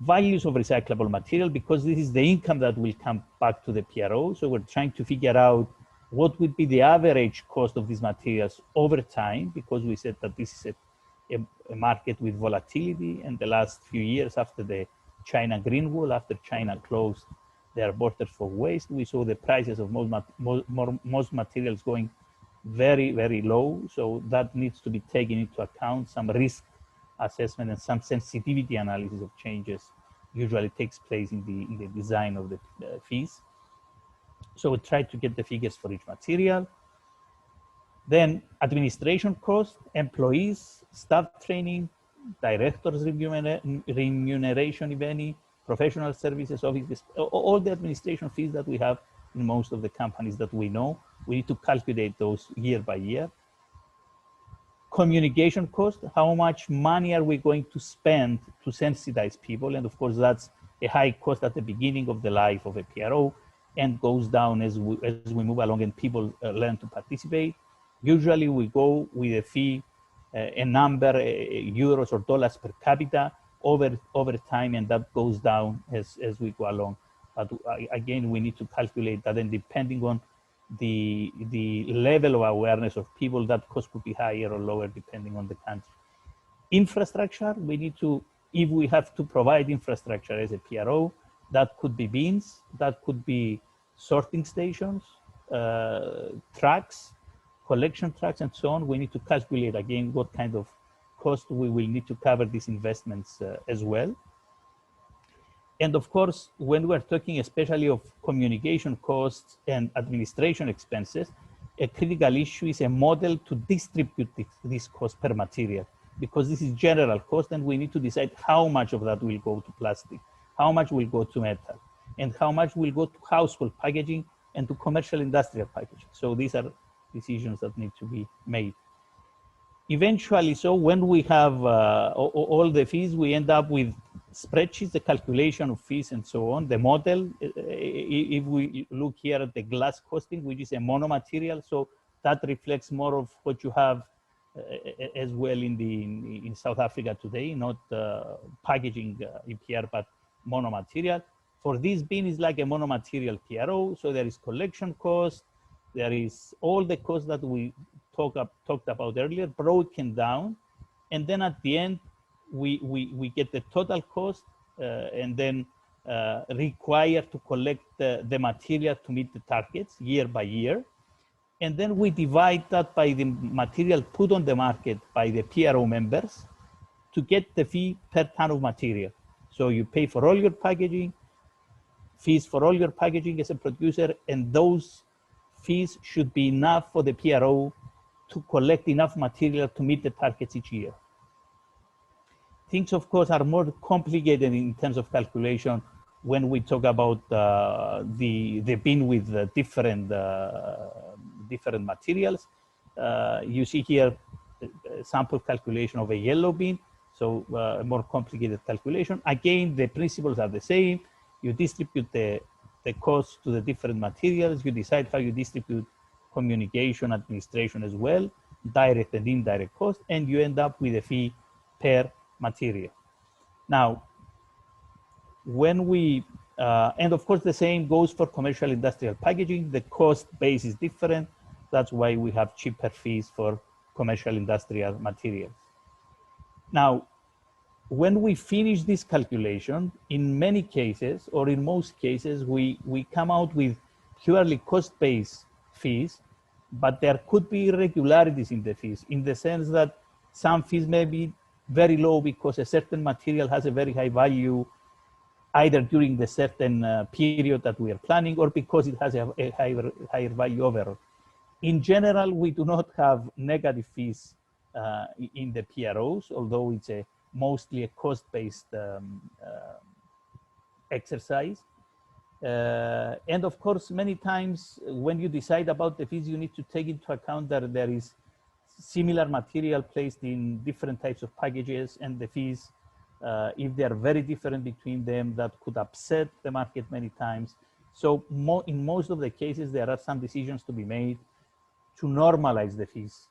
Values of recyclable material, because this is the income that will come back to the PRO. So we're trying to figure out what would be the average cost of these materials over time, because we said that this is a market with volatility. And the last few years after the China Green Wall, after China closed their borders for waste, we saw the prices of most materials going very, very low. So that needs to be taken into account. Some risk assessment and some sensitivity analysis of changes usually takes place in the design of the fees. So we try to get the figures for each material. Then administration costs, employees, staff training, directors remuneration, if any, professional services, offices, all the administration fees that we have in most of the companies that we know. We need to calculate those year by year. Communication cost, how much money are we going to spend to sensitize people? And of course, that's a high cost at the beginning of the life of a PRO and goes down as we move along and people learn to participate. Usually we go with a fee, a number, euros or dollars per capita over time, and that goes down as we go along. But again, we need to calculate that, and depending on the level of awareness of people, that cost could be higher or lower depending on the country. Infrastructure, we need to, if we have to provide infrastructure as a PRO, that could be bins, that could be sorting stations, trucks, collection trucks, and so on. We need to calculate again what kind of cost we will need to cover these investments as well. And of course, when we're talking especially of communication costs and administration expenses, a critical issue is a model to distribute this cost per material, because this is general cost and we need to decide how much of that will go to plastic, how much will go to metal, and how much will go to household packaging and to commercial industrial packaging. So these are decisions that need to be made. Eventually, so when we have all the fees, we end up with spreadsheets, the calculation of fees and so on, the model. If we look here at the glass costing, which is a monomaterial, so that reflects more of what you have as well in South Africa today, not packaging EPR, but monomaterial. For this bin is like a monomaterial PRO, so there is collection cost, there is all the costs that we talked about earlier, broken down, and then at the end, we get the total cost and then required to collect the material to meet the targets year by year. And then we divide that by the material put on the market by the PRO members to get the fee per ton of material. So you pay for all your packaging, fees for all your packaging as a producer, and those fees should be enough for the PRO to collect enough material to meet the targets each year. Things, of course, are more complicated in terms of calculation when we talk about the bin with the different materials. You see here a sample calculation of a yellow bin, so a more complicated calculation. Again, the principles are the same. You distribute the cost to the different materials. You decide how you distribute communication, administration as well, direct and indirect cost, and you end up with a fee per material. Now, when we, and of course the same goes for commercial industrial packaging, the cost base is different. That's why we have cheaper fees for commercial industrial materials. Now, when we finish this calculation, in many cases, or in most cases, we come out with purely cost-based fees, but there could be irregularities in the fees, in the sense that some fees may be very low because a certain material has a very high value, either during the certain period that we are planning, or because it has a higher value overall. In general, we do not have negative fees in the PROs, although it's mostly a cost-based exercise. And of course, many times when you decide about the fees, you need to take into account that there is similar material placed in different types of packages, and the fees, if they are very different between them, that could upset the market many times. So in most of the cases, there are some decisions to be made to normalize the fees.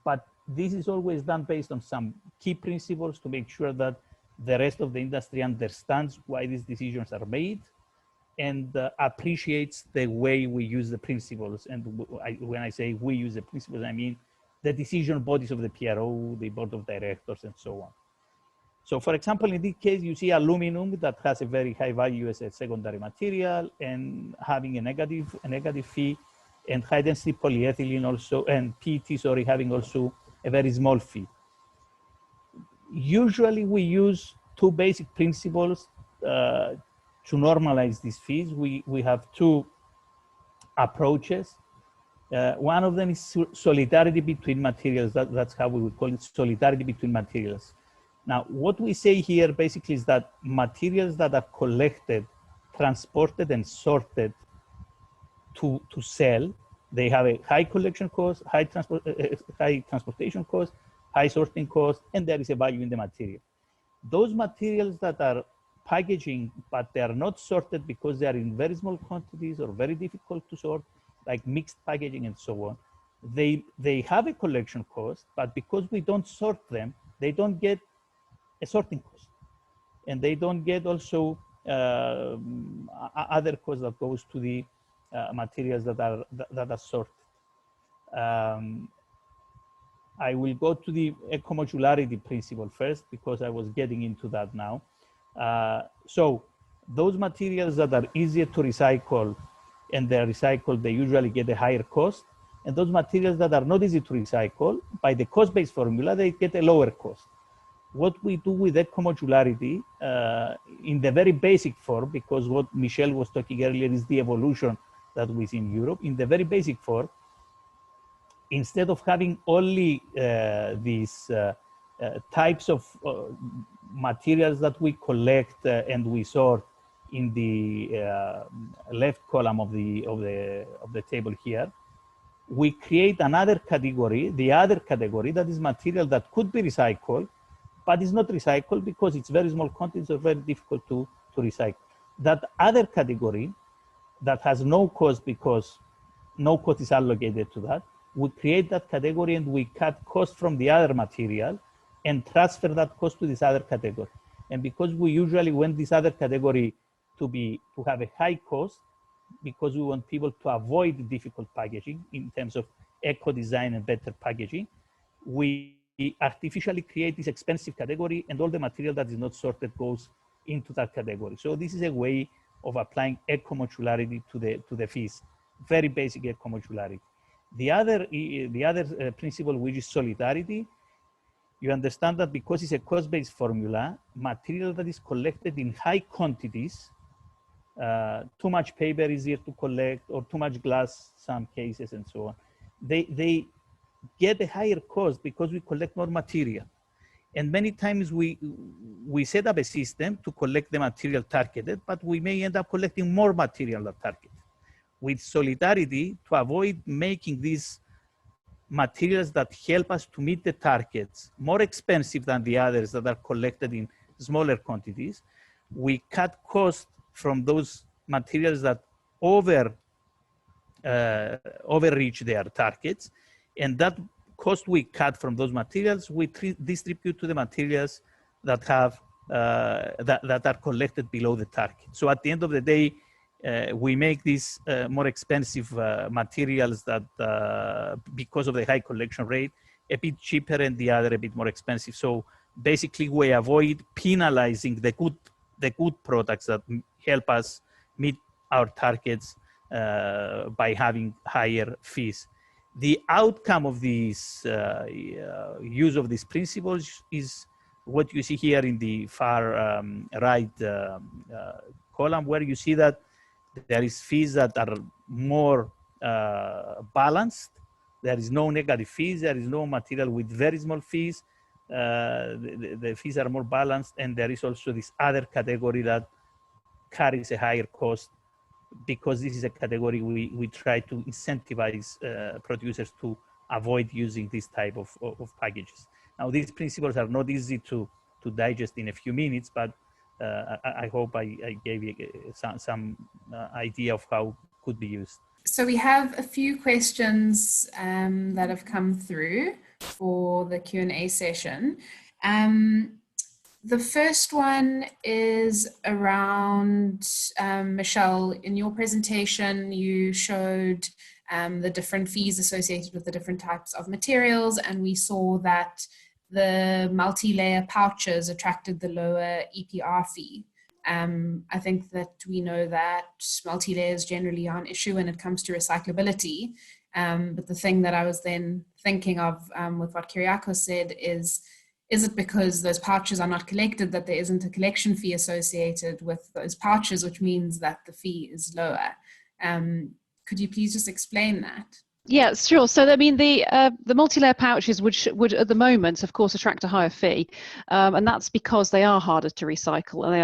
But this is always done based on some key principles to make sure that the rest of the industry understands why these decisions are made and appreciates the way we use the principles. And when I say we use the principles, I mean the decision bodies of the PRO, the board of directors, and so on. So for example, in this case, you see aluminum that has a very high value as a secondary material and having a negative fee, and high density polyethylene also, and PET, sorry, having also a very small fee. Usually we use two basic principles to normalize these fees. We have two approaches. One of them is solidarity between materials. That's how we would call it, solidarity between materials. Now, what we say here basically is that materials that are collected, transported, and sorted to sell, they have a high collection cost, high transportation cost, high sorting cost, and there is a value in the material. Those materials that are packaging, but they are not sorted because they are in very small quantities or very difficult to sort, like mixed packaging and so on, they have a collection cost, but because we don't sort them, they don't get a sorting cost. And they don't get also other costs that goes to the materials that are sorted. I will go to the eco-modularity principle first because I was getting into that now. So those materials that are easier to recycle and they're recycled, they usually get a higher cost. And those materials that are not easy to recycle, by the cost-based formula, they get a lower cost. what we do with eco-modularity in the very basic form, because what Michelle was talking earlier is the evolution that we see in Europe. In the very basic form, instead of having only these types of materials that we collect and we sort in the left column of the table here, we create another category, the other category, that is material that could be recycled, but is not recycled because it's very small quantities, or very difficult to recycle. That other category that has no cost because no cost is allocated to that, we create that category and we cut cost from the other material and transfer that cost to this other category. And because we usually want this other category to have a high cost, because we want people to avoid difficult packaging in terms of eco design and better packaging, we artificially create this expensive category, and all the material that is not sorted goes into that category. So this is a way of applying eco-modularity to the fees, very basic eco-modularity. The other principle, which is solidarity, you understand that because it's a cost-based formula, material that is collected in high quantities, too much paper is easier to collect, or too much glass, some cases, and so on. They get a higher cost because we collect more material. And many times we set up a system to collect the material targeted, but we may end up collecting more material than targeted. With solidarity, to avoid making these materials that help us to meet the targets more expensive than the others that are collected in smaller quantities, we cut costs from those materials that overreach their targets, and that cost we cut from those materials, we distribute to the materials that have that are collected below the target. So at the end of the day, we make these more expensive materials that, because of the high collection rate, a bit cheaper, and the other a bit more expensive. So basically, we avoid penalizing the good products that help us meet our targets by having higher fees. The outcome of this use of these principles is what you see here in the far right column, where you see that there is fees that are more balanced. There is no negative fees. There is no material with very small fees. The fees are more balanced, and there is also this other category that carries a higher cost, because this is a category we try to incentivize producers to avoid using this type of packages. Now, these principles are not easy to digest in a few minutes, but I hope I gave you some idea of how it could be used. So we have a few questions that have come through for the Q&A session. The first one is around, Michelle, in your presentation, you showed the different fees associated with the different types of materials, and we saw that the multi-layer pouches attracted the lower EPR fee. I think that we know that multi-layers generally are an issue when it comes to recyclability. But the thing that I was then thinking of with what Kyriakos said is it because those pouches are not collected that there isn't a collection fee associated with those pouches, which means that the fee is lower? Could you please just explain that? Yeah, sure. So, I mean, the multi-layer pouches would at the moment, of course, attract a higher fee, and that's because they are harder to recycle, and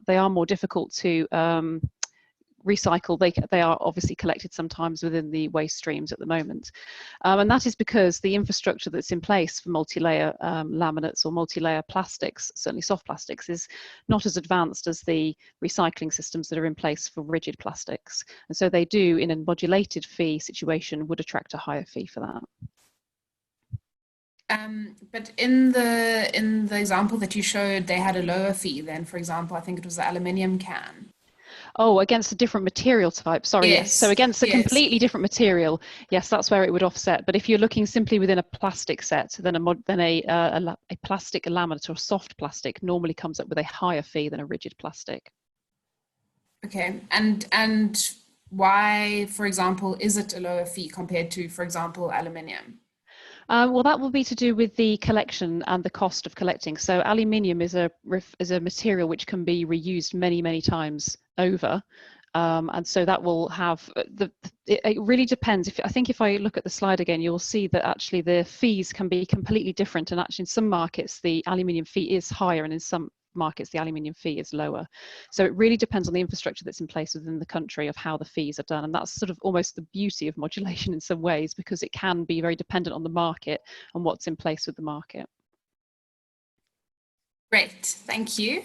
they are more difficult to recycle. They are obviously collected sometimes within the waste streams at the moment, and that is because the infrastructure that's in place for multi-layer laminates or multi-layer plastics, certainly soft plastics, is not as advanced as the recycling systems that are in place for rigid plastics, and so they do, in a modulated fee situation, would attract a higher fee for that. But in the example that you showed, they had a lower fee than, for example, I think it was the aluminium can. Oh, against a different material type. Sorry, yes. So against a completely different material, yes, that's where it would offset. But if you're looking simply within a plastic set, then a plastic laminate or soft plastic normally comes up with a higher fee than a rigid plastic. Okay, and why, for example, is it a lower fee compared to, for example, aluminium? Well, that will be to do with the collection and the cost of collecting. So aluminium is a material which can be reused many, many times over. And so that will have, it really depends. I think if I look at the slide again, you'll see that actually the fees can be completely different. And actually in some markets, the aluminium fee is higher, and in some markets, the aluminium fee is lower. So it really depends on the infrastructure that's in place within the country of how the fees are done. And that's sort of almost the beauty of modulation in some ways, because it can be very dependent on the market and what's in place with the market. Great, thank you.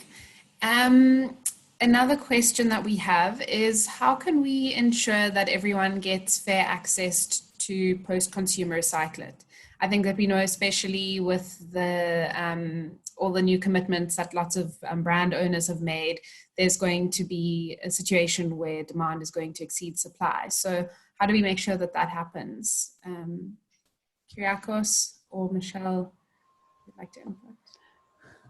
Another question that we have is, how can we ensure that everyone gets fair access to post-consumer recyclate? I think that we know, especially with the all the new commitments that lots of brand owners have made, there's going to be a situation where demand is going to exceed supply. So how do we make sure that that happens? Kyriakos or Michelle, would like to input?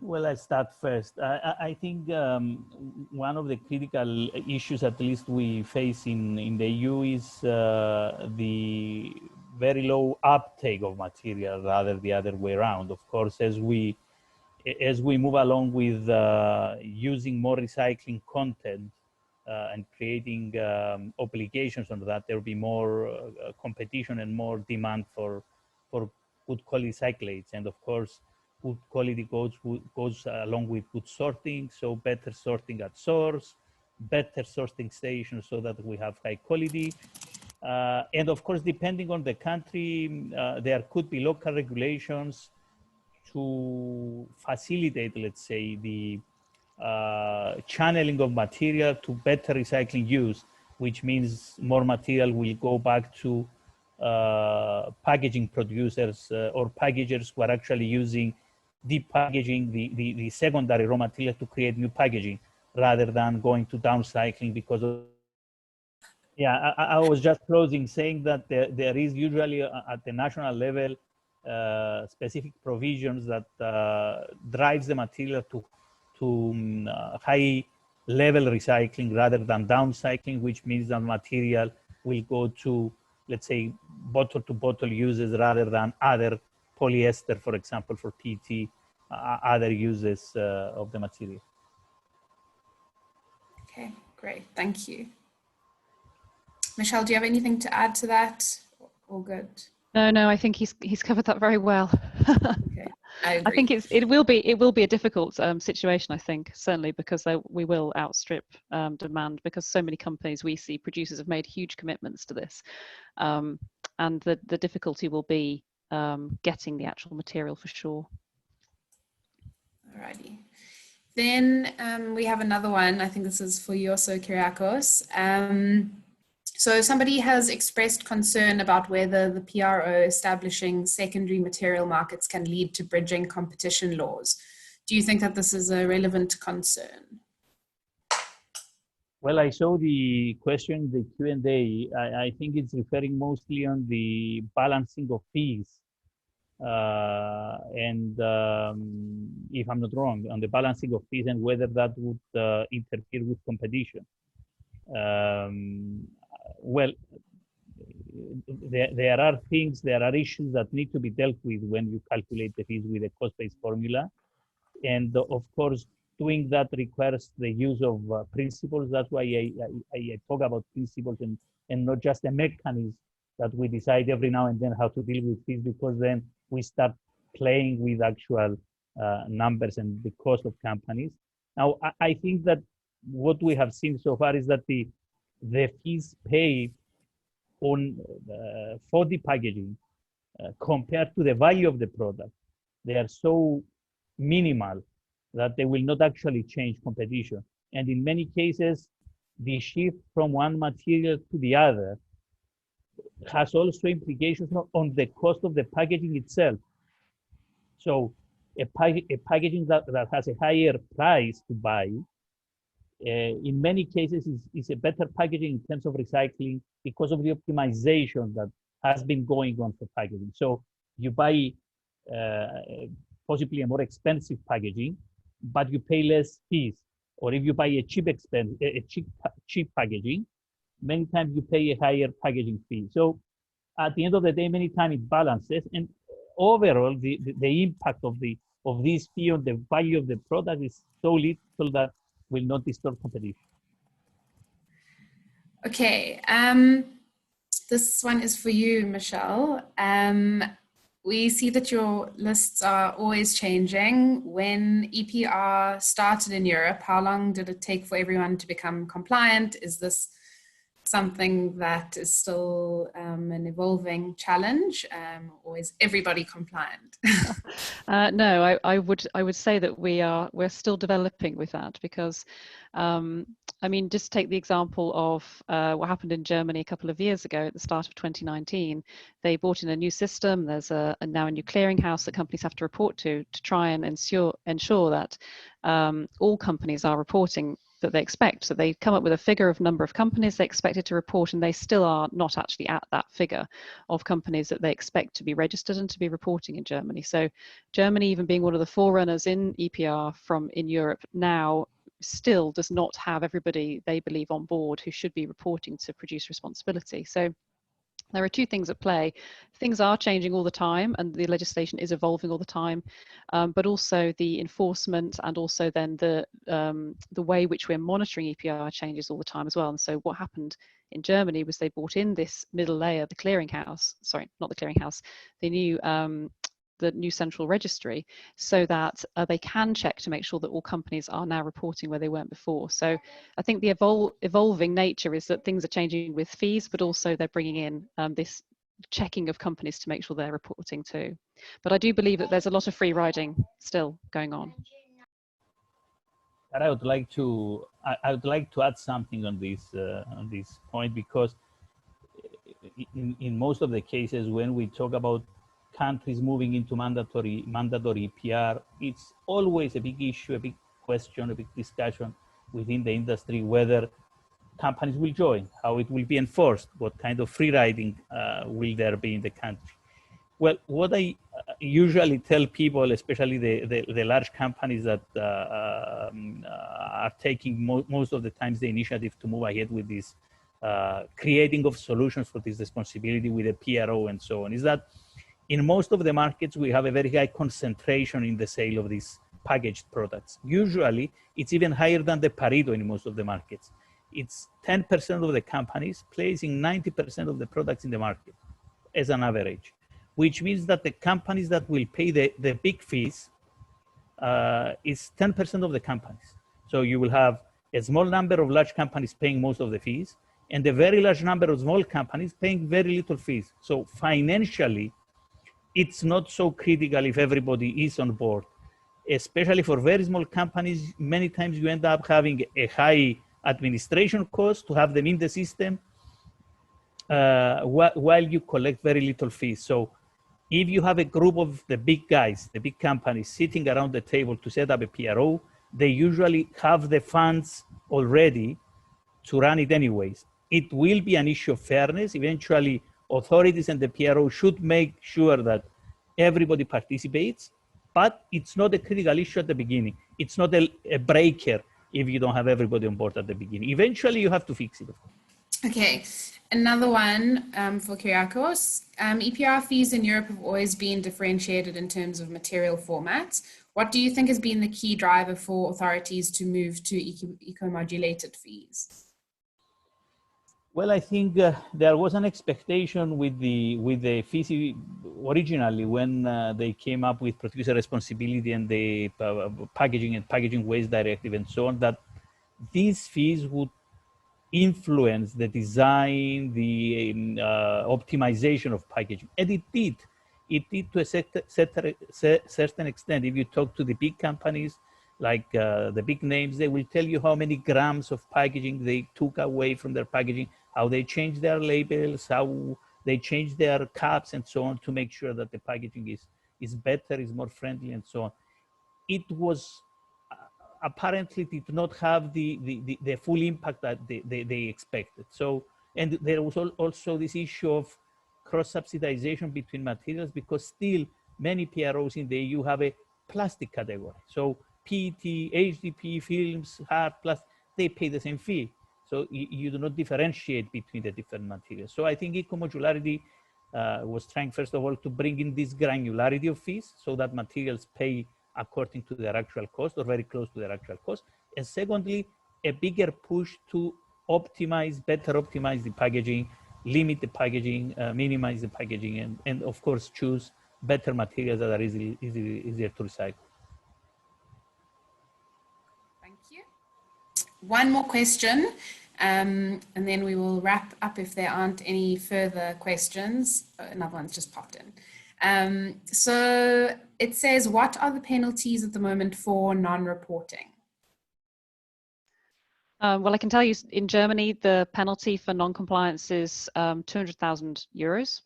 Well, I start first. I think one of the critical issues, at least we face in the EU, is the very low uptake of material, rather the other way around. Of course, as we move along with using more recycling content and creating obligations on that, there will be more competition and more demand for good quality recyclates. And of course, good quality goes along with good sorting, so better sorting at source, better sorting stations so that we have high quality. And of course, depending on the country, there could be local regulations to facilitate, let's say, the channeling of material to better recycling use, which means more material will go back to packaging producers or packagers who are actually using deep packaging, the secondary raw material, to create new packaging rather than going to downcycling because of. Yeah, I was just closing saying that there is usually at the national level specific provisions that drives the material to high level recycling rather than downcycling, which means that material will go to, let's say, bottle to bottle uses rather than other polyester, for example, for PET, other uses of the material. Okay, great, thank you. Michelle, do you have anything to add to that? All good? No, I think he's covered that very well. Okay, I think it will be a difficult situation, I think, certainly, because we will outstrip demand, because so many companies we see, producers, have made huge commitments to this, and the difficulty will be getting the actual material for sure. Alrighty. Then we have another one. I think this is for you also, Kyriakos. So somebody has expressed concern about whether the PRO establishing secondary material markets can lead to bridging competition laws. Do you think that this is a relevant concern? Well, I saw the question, the Q&A. I think it's referring mostly on the balancing of fees. And if I'm not wrong, on the balancing of fees and whether that would interfere with competition. Well, there are issues that need to be dealt with when you calculate the fees with a cost-based formula. And of course, doing that requires the use of principles. That's why I talk about principles and not just a mechanism that we decide every now and then how to deal with fees, because then we start playing with actual numbers and the cost of companies. Now, I think that what we have seen so far is that the fees paid for the packaging compared to the value of the product, they are so minimal that they will not actually change competition. And in many cases, the shift from one material to the other has also implications on the cost of the packaging itself. So a packaging that has a higher price to buy, in many cases is a better packaging in terms of recycling because of the optimization that has been going on for packaging. So you buy possibly a more expensive packaging, but you pay less fees. Or if you buy a cheap packaging, many times you pay a higher packaging fee. So at the end of the day, many times it balances. And overall, the impact of this fee on the value of the product is so little that will not disturb competition. Okay, this one is for you, Michelle. We see that your lists are always changing. When EPR started in Europe, how long did it take for everyone to become compliant? Is this something that is still an evolving challenge, or is everybody compliant? No, I would say that we're still developing with that, because I mean, just take the example of what happened in Germany a couple of years ago at the start of 2019. They brought in a new system. There's now a new clearinghouse that companies have to report to try and ensure that all companies are reporting that they expect. So they come up with a figure of number of companies they expected to report, and they still are not actually at that figure of companies that they expect to be registered and to be reporting in Germany. So Germany, even being one of the forerunners in EPR in Europe now, still does not have everybody they believe on board who should be reporting to producer responsibility. So there are two things at play. Things are changing all the time, and the legislation is evolving all the time, but also the enforcement and also then the way which we're monitoring EPR changes all the time as well. And so what happened in Germany was they brought in this middle layer, the clearinghouse, sorry, not the clearinghouse, the new central registry, so that they can check to make sure that all companies are now reporting where they weren't before. So I think the evolving nature is that things are changing with fees, but also they're bringing in this checking of companies to make sure they're reporting too. But I do believe that there's a lot of free riding still going on. And I would like to add something on this point, because in most of the cases when we talk about countries moving into mandatory EPR, it's always a big issue, a big question, a big discussion within the industry whether companies will join, how it will be enforced, what kind of free riding will there be in the country. Well, what I usually tell people, especially the large companies that are taking most of the times the initiative to move ahead with this creating of solutions for this responsibility with a PRO and so on, is that in most of the markets, we have a very high concentration in the sale of these packaged products. Usually, it's even higher than the Pareto in most of the markets. It's 10% of the companies placing 90% of the products in the market as an average, which means that the companies that will pay the big fees is 10% of the companies. So you will have a small number of large companies paying most of the fees, and a very large number of small companies paying very little fees. So financially, it's not so critical if everybody is on board, especially for very small companies. Many times you end up having a high administration cost to have them in the system while you collect very little fees. So if you have a group of the big guys, the big companies sitting around the table to set up a PRO, they usually have the funds already to run it anyways. It will be an issue of fairness. Eventually, authorities and the PRO should make sure that everybody participates, but it's not a critical issue at the beginning. It's not a breaker if you don't have everybody on board at the beginning. Eventually, you have to fix it, of course. Okay, another one for Kyriakos. EPR fees in Europe have always been differentiated in terms of material formats. What do you think has been the key driver for authorities to move to eco-modulated fees? Well, I think there was an expectation with the fees originally when they came up with producer responsibility and the packaging waste directive and so on, that these fees would influence the design, the optimization of packaging, and it did. It did to a certain extent. If you talk to the big companies, like the big names, they will tell you how many grams of packaging they took away from their packaging, how they changed their labels, how they changed their caps and so on to make sure that the packaging is better, is more friendly and so on. It was apparently did not have the full impact that they expected. So, and there was also this issue of cross-subsidization between materials, because still many PROs in the EU have a plastic category. So PET, HDP, films, hard plastic, they pay the same fee. So you do not differentiate between the different materials. So I think eco-modularity was trying, first of all, to bring in this granularity of fees so that materials pay according to their actual cost or very close to their actual cost. And secondly, a bigger push to better optimize the packaging, limit the packaging, minimize the packaging, and of course, choose better materials that are easier to recycle. Thank you. One more question, and then we will wrap up if there aren't any further questions. Another one's just popped in. So it says, what are the penalties at the moment for non-reporting? Well, I can tell you in Germany, the penalty for non-compliance is 200,000 euros.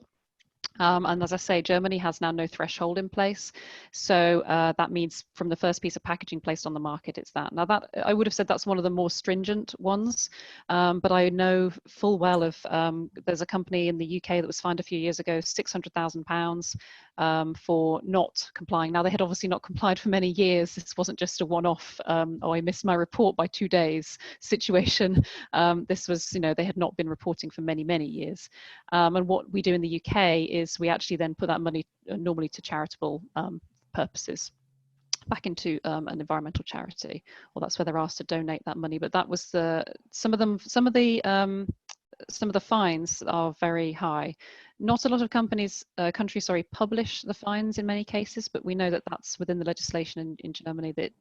And as I say, Germany has now no threshold in place. So that means from the first piece of packaging placed on the market, it's that. Now that I would have said that's one of the more stringent ones, but I know full well of, there's a company in the UK that was fined a few years ago, £600,000 for not complying. Now they had obviously not complied for many years. This wasn't just a one-off, oh, I missed my report by 2 days situation. This was, you know, they had not been reporting for many, many years. And what we do in the UK is we actually then put that money normally to charitable purposes back into an environmental charity, or that's where they're asked to donate that money. But that was some of the fines are very high. Not a lot of countries publish the fines in many cases, but we know that that's within the legislation in Germany, that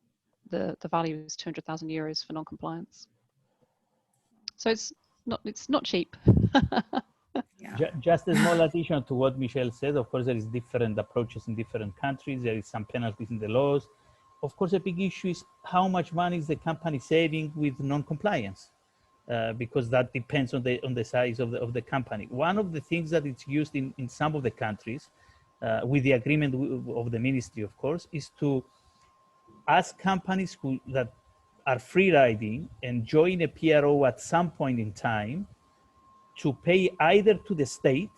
the value is 200,000 euros for non-compliance. So it's not cheap. Yeah. Just a small addition to what Michelle said. Of course, there is different approaches in different countries. There is some penalties in the laws. Of course, a big issue is how much money is the company saving with non-compliance, because that depends on the size of the company. One of the things that it's used in some of the countries, with the agreement of the ministry, of course, is to ask companies that are free riding and join a PRO at some point in time to pay either to the state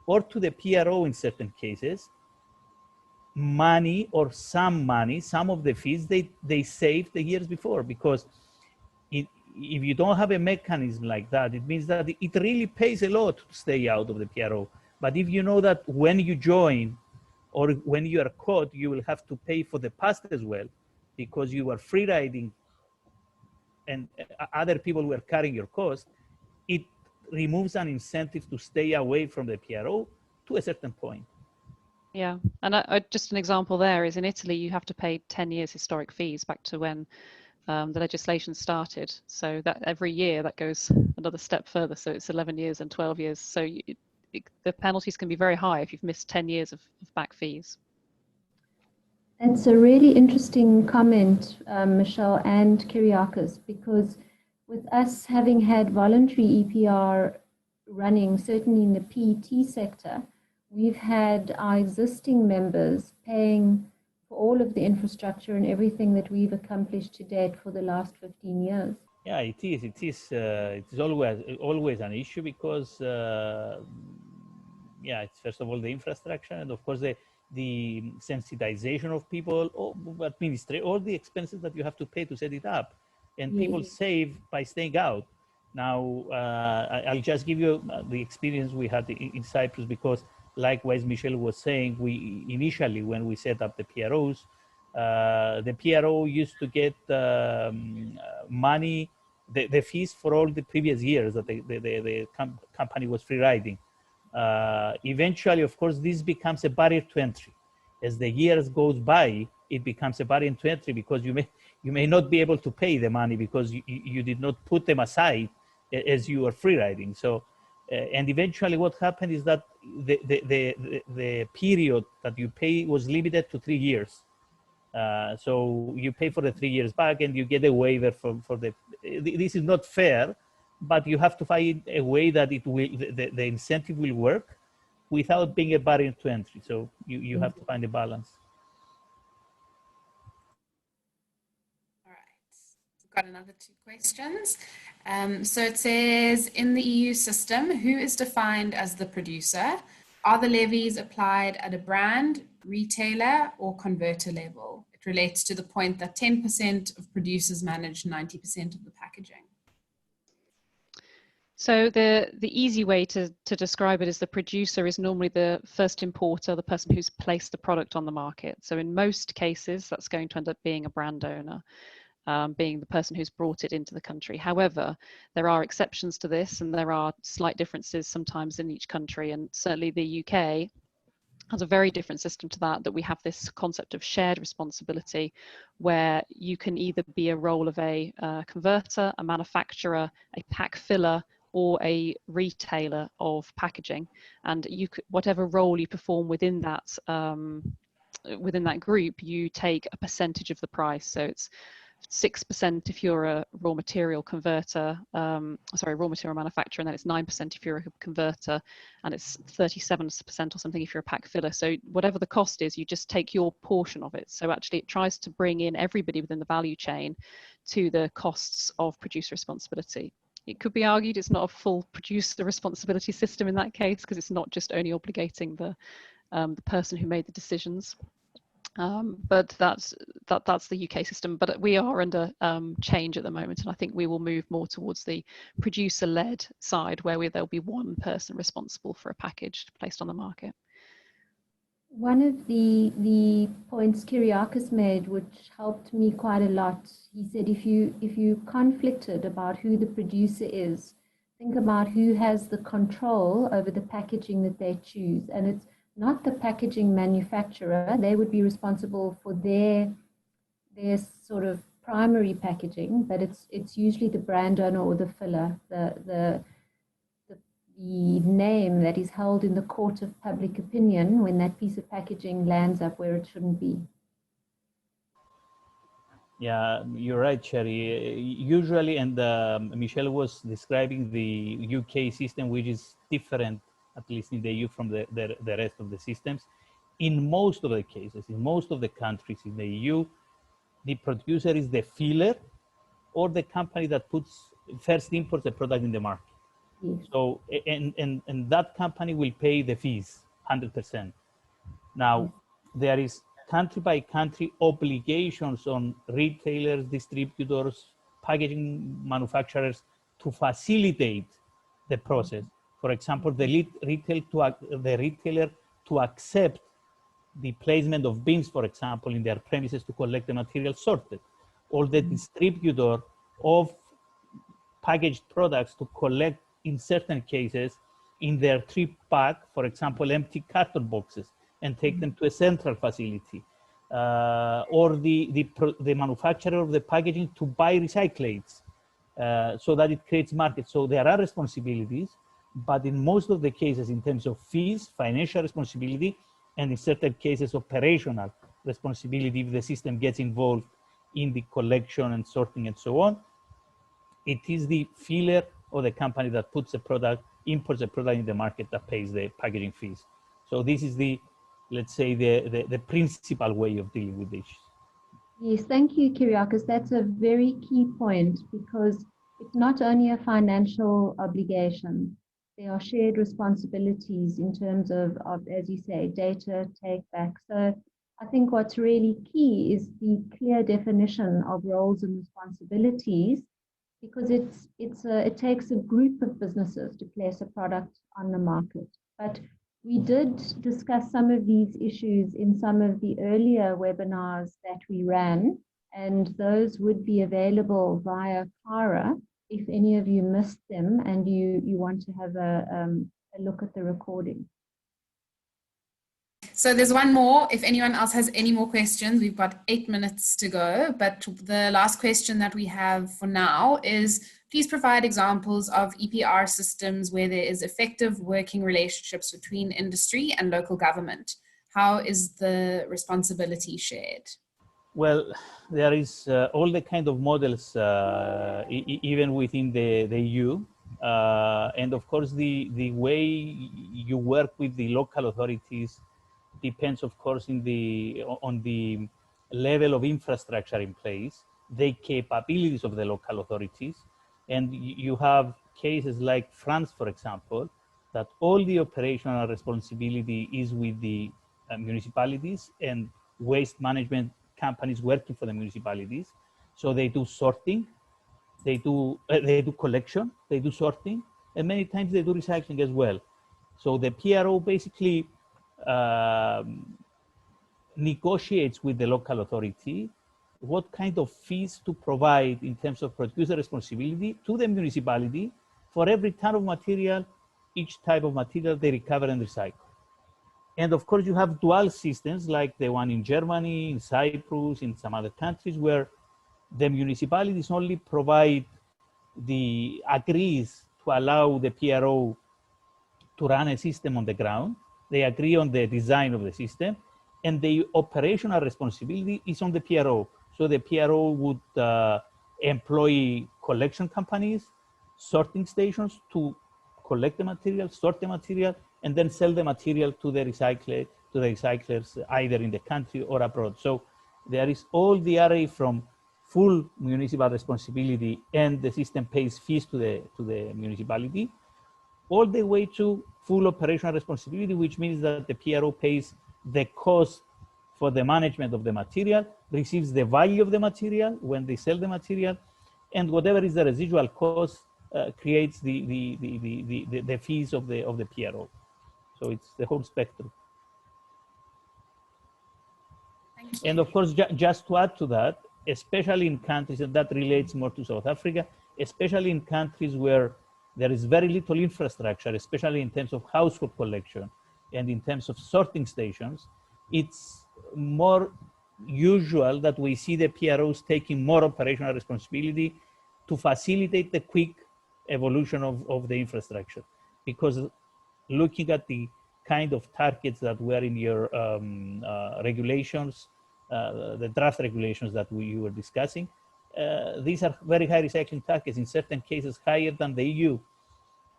or to the PRO in certain cases, money or some of the fees they saved the years before. Because if you don't have a mechanism like that, it means that it really pays a lot to stay out of the PRO. But if you know that when you join or when you are caught, you will have to pay for the past as well, because you are free riding and other people were carrying your cost, it removes an incentive to stay away from the PRO to a certain point. Yeah, and just an example there is in Italy, you have to pay 10 years historic fees back to when the legislation started. So that every year that goes another step further. So it's 11 years and 12 years. So the penalties can be very high if you've missed 10 years of back fees. It's a really interesting comment, Michelle and Kyriakos, because with us having had voluntary EPR running, certainly in the PET sector, we've had our existing members paying for all of the infrastructure and everything that we've accomplished to date for the last 15 years. Yeah, it is. It's always an issue because, it's first of all the infrastructure, and of course the sensitization of people, all the expenses that you have to pay to set it up. And people save by staying out. Now, I'll just give you the experience we had in Cyprus, because likewise, Michelle was saying, we initially, when we set up the PROs, the PRO used to get money, the fees for all the previous years that the company was free riding. Eventually, of course, this becomes a barrier to entry. As the years goes by, it becomes a barrier to entry, because you may not be able to pay the money because you did not put them aside as you were free riding. So, and eventually what happened is that the period that you pay was limited to 3 years. So you pay for the 3 years back and you get a waiver for this is not fair, but you have to find a way that the incentive will work without being a barrier to entry. So you have to find a balance. Got another 2 questions. So it says, in the EU system, who is defined as the producer? Are the levies applied at a brand, retailer, or converter level? It relates to the point that 10% of producers manage 90% of the packaging. So the easy way to describe it is the producer is normally the first importer, the person who's placed the product on the market. So in most cases, that's going to end up being a brand owner, being the person who's brought it into the country. However, there are exceptions to this, and there are slight differences sometimes in each country. And certainly the UK has a very different system to that we have this concept of shared responsibility, where you can either be a role of a converter, a manufacturer, a pack filler, or a retailer of packaging, and you could, whatever role you perform within that group, you take a percentage of the price. So it's 6% if you're a raw material converter, raw material manufacturer, and then it's 9% if you're a converter, and it's 37% or something if you're a pack filler. So whatever the cost is, you just take your portion of it. So actually it tries to bring in everybody within the value chain to the costs of producer responsibility. It could be argued it's not a full producer responsibility system in that case, because it's not just only obligating the person who made the decisions. But that's the UK system. But we are under change at the moment, and I think we will move more towards the producer-led side, where there'll be one person responsible for a package placed on the market. One of the points Kyriakos made, which helped me quite a lot, he said if you conflicted about who the producer is, think about who has the control over the packaging that they choose. And it's not the packaging manufacturer. They would be responsible for their sort of primary packaging, but it's usually the brand owner or the filler, the name that is held in the court of public opinion when that piece of packaging lands up where it shouldn't be. Yeah, you're right, Sherry. Usually, and Michelle was describing the UK system, which is different, at least in the EU, from the rest of the systems. In most of the cases, in most of the countries in the EU, the producer is the filler or the company that first imports the product in the market. Yes. So, and that company will pay the fees 100%. Now, yes, there is country by country obligations on retailers, distributors, packaging manufacturers to facilitate the process. For example, the retailer to accept the placement of bins, for example, in their premises to collect the material sorted, or the distributor of packaged products to collect, in certain cases, in their trip pack, for example, empty carton boxes, and take them to a central facility, or the manufacturer of the packaging to buy recyclates, so that it creates markets. So there are responsibilities, but in most of the cases, in terms of fees, financial responsibility, and in certain cases, operational responsibility, if the system gets involved in the collection and sorting and so on, it is the filler or the company that puts the product, imports the product in the market, that pays the packaging fees. So this is the, let's say, the principal way of dealing with this. Yes, thank you, Kyriakos. That's a very key point, because it's not only a financial obligation. There are shared responsibilities in terms of, as you say, data take back. So I think what's really key is the clear definition of roles and responsibilities, because it takes a group of businesses to place a product on the market. But we did discuss some of these issues in some of the earlier webinars that we ran, and those would be available via Kara if any of you missed them and you want to have a look at the recording. So there's one more. If anyone else has any more questions, we've got 8 minutes to go. But the last question that we have for now is, please provide examples of EPR systems where there is effective working relationships between industry and local government. How is the responsibility shared? Well, there is all the kind of models, even within the EU. And of course, the way you work with the local authorities depends, of course, on the level of infrastructure in place, the capabilities of the local authorities. And you have cases like France, for example, that all the operational responsibility is with the municipalities and waste management companies working for the municipalities. So they do sorting, they do collection, they do sorting, and many times they do recycling as well. So the PRO basically negotiates with the local authority what kind of fees to provide in terms of producer responsibility to the municipality for every ton of material, each type of material they recover and recycle. And of course, you have dual systems like the one in Germany, in Cyprus, in some other countries, where the municipalities only agrees to allow the PRO to run a system on the ground. They agree on the design of the system, and the operational responsibility is on the PRO. So the PRO would employ collection companies, sorting stations to collect the material, sort the material, and then sell the material to the recyclers either in the country or abroad. So there is all the array from full municipal responsibility and the system pays fees to the municipality, all the way to full operational responsibility, which means that the PRO pays the cost for the management of the material, receives the value of the material when they sell the material, and whatever is the residual cost creates the fees of the PRO. So it's the whole spectrum. Thank you. And of course, just to add to that, especially in countries, and that relates more to South Africa, especially in countries where there is very little infrastructure, especially in terms of household collection and in terms of sorting stations, it's more usual that we see the PROs taking more operational responsibility to facilitate the quick evolution of the infrastructure. Because looking at the kind of targets that were in your regulations, the draft regulations that you were discussing, these are very high recycling targets, in certain cases higher than the EU,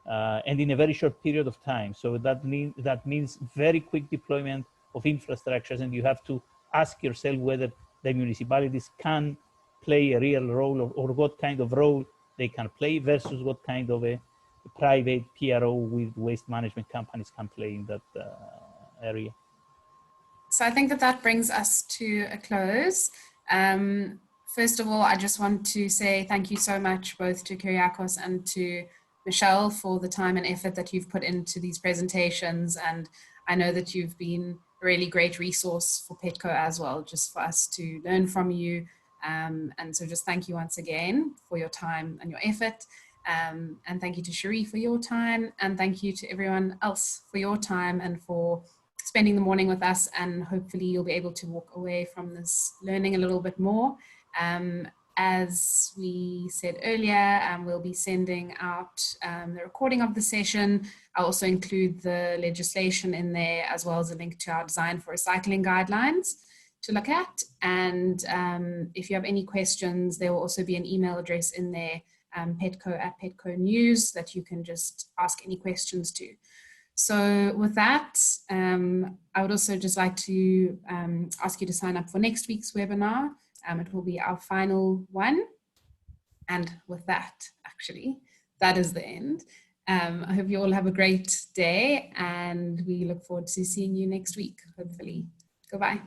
and in a very short period of time. So that means very quick deployment of infrastructures, and you have to ask yourself whether the municipalities can play a real role, or what kind of role they can play versus what kind of a private PRO with waste management companies can play in that area. So I think that brings us to a close. First of all, I just want to say thank you so much both to Kyriakos and to Michelle for the time and effort that you've put into these presentations. And I know that you've been a really great resource for Petco as well, just for us to learn from you. And so just thank you once again for your time and your effort. And thank you to Cherie for your time. And thank you to everyone else for your time and for spending the morning with us. And hopefully you'll be able to walk away from this learning a little bit more. As we said earlier, we'll be sending out the recording of the session. I'll also include the legislation in there, as well as a link to our Design for Recycling guidelines to look at. And if you have any questions, there will also be an email address in there, petco@petco news, that you can just ask any questions to. So with that, I would also just like to ask you to sign up for next week's webinar. It will be our final one. And with that, actually, that is the end. I hope you all have a great day, and we look forward to seeing you next week, hopefully. Goodbye.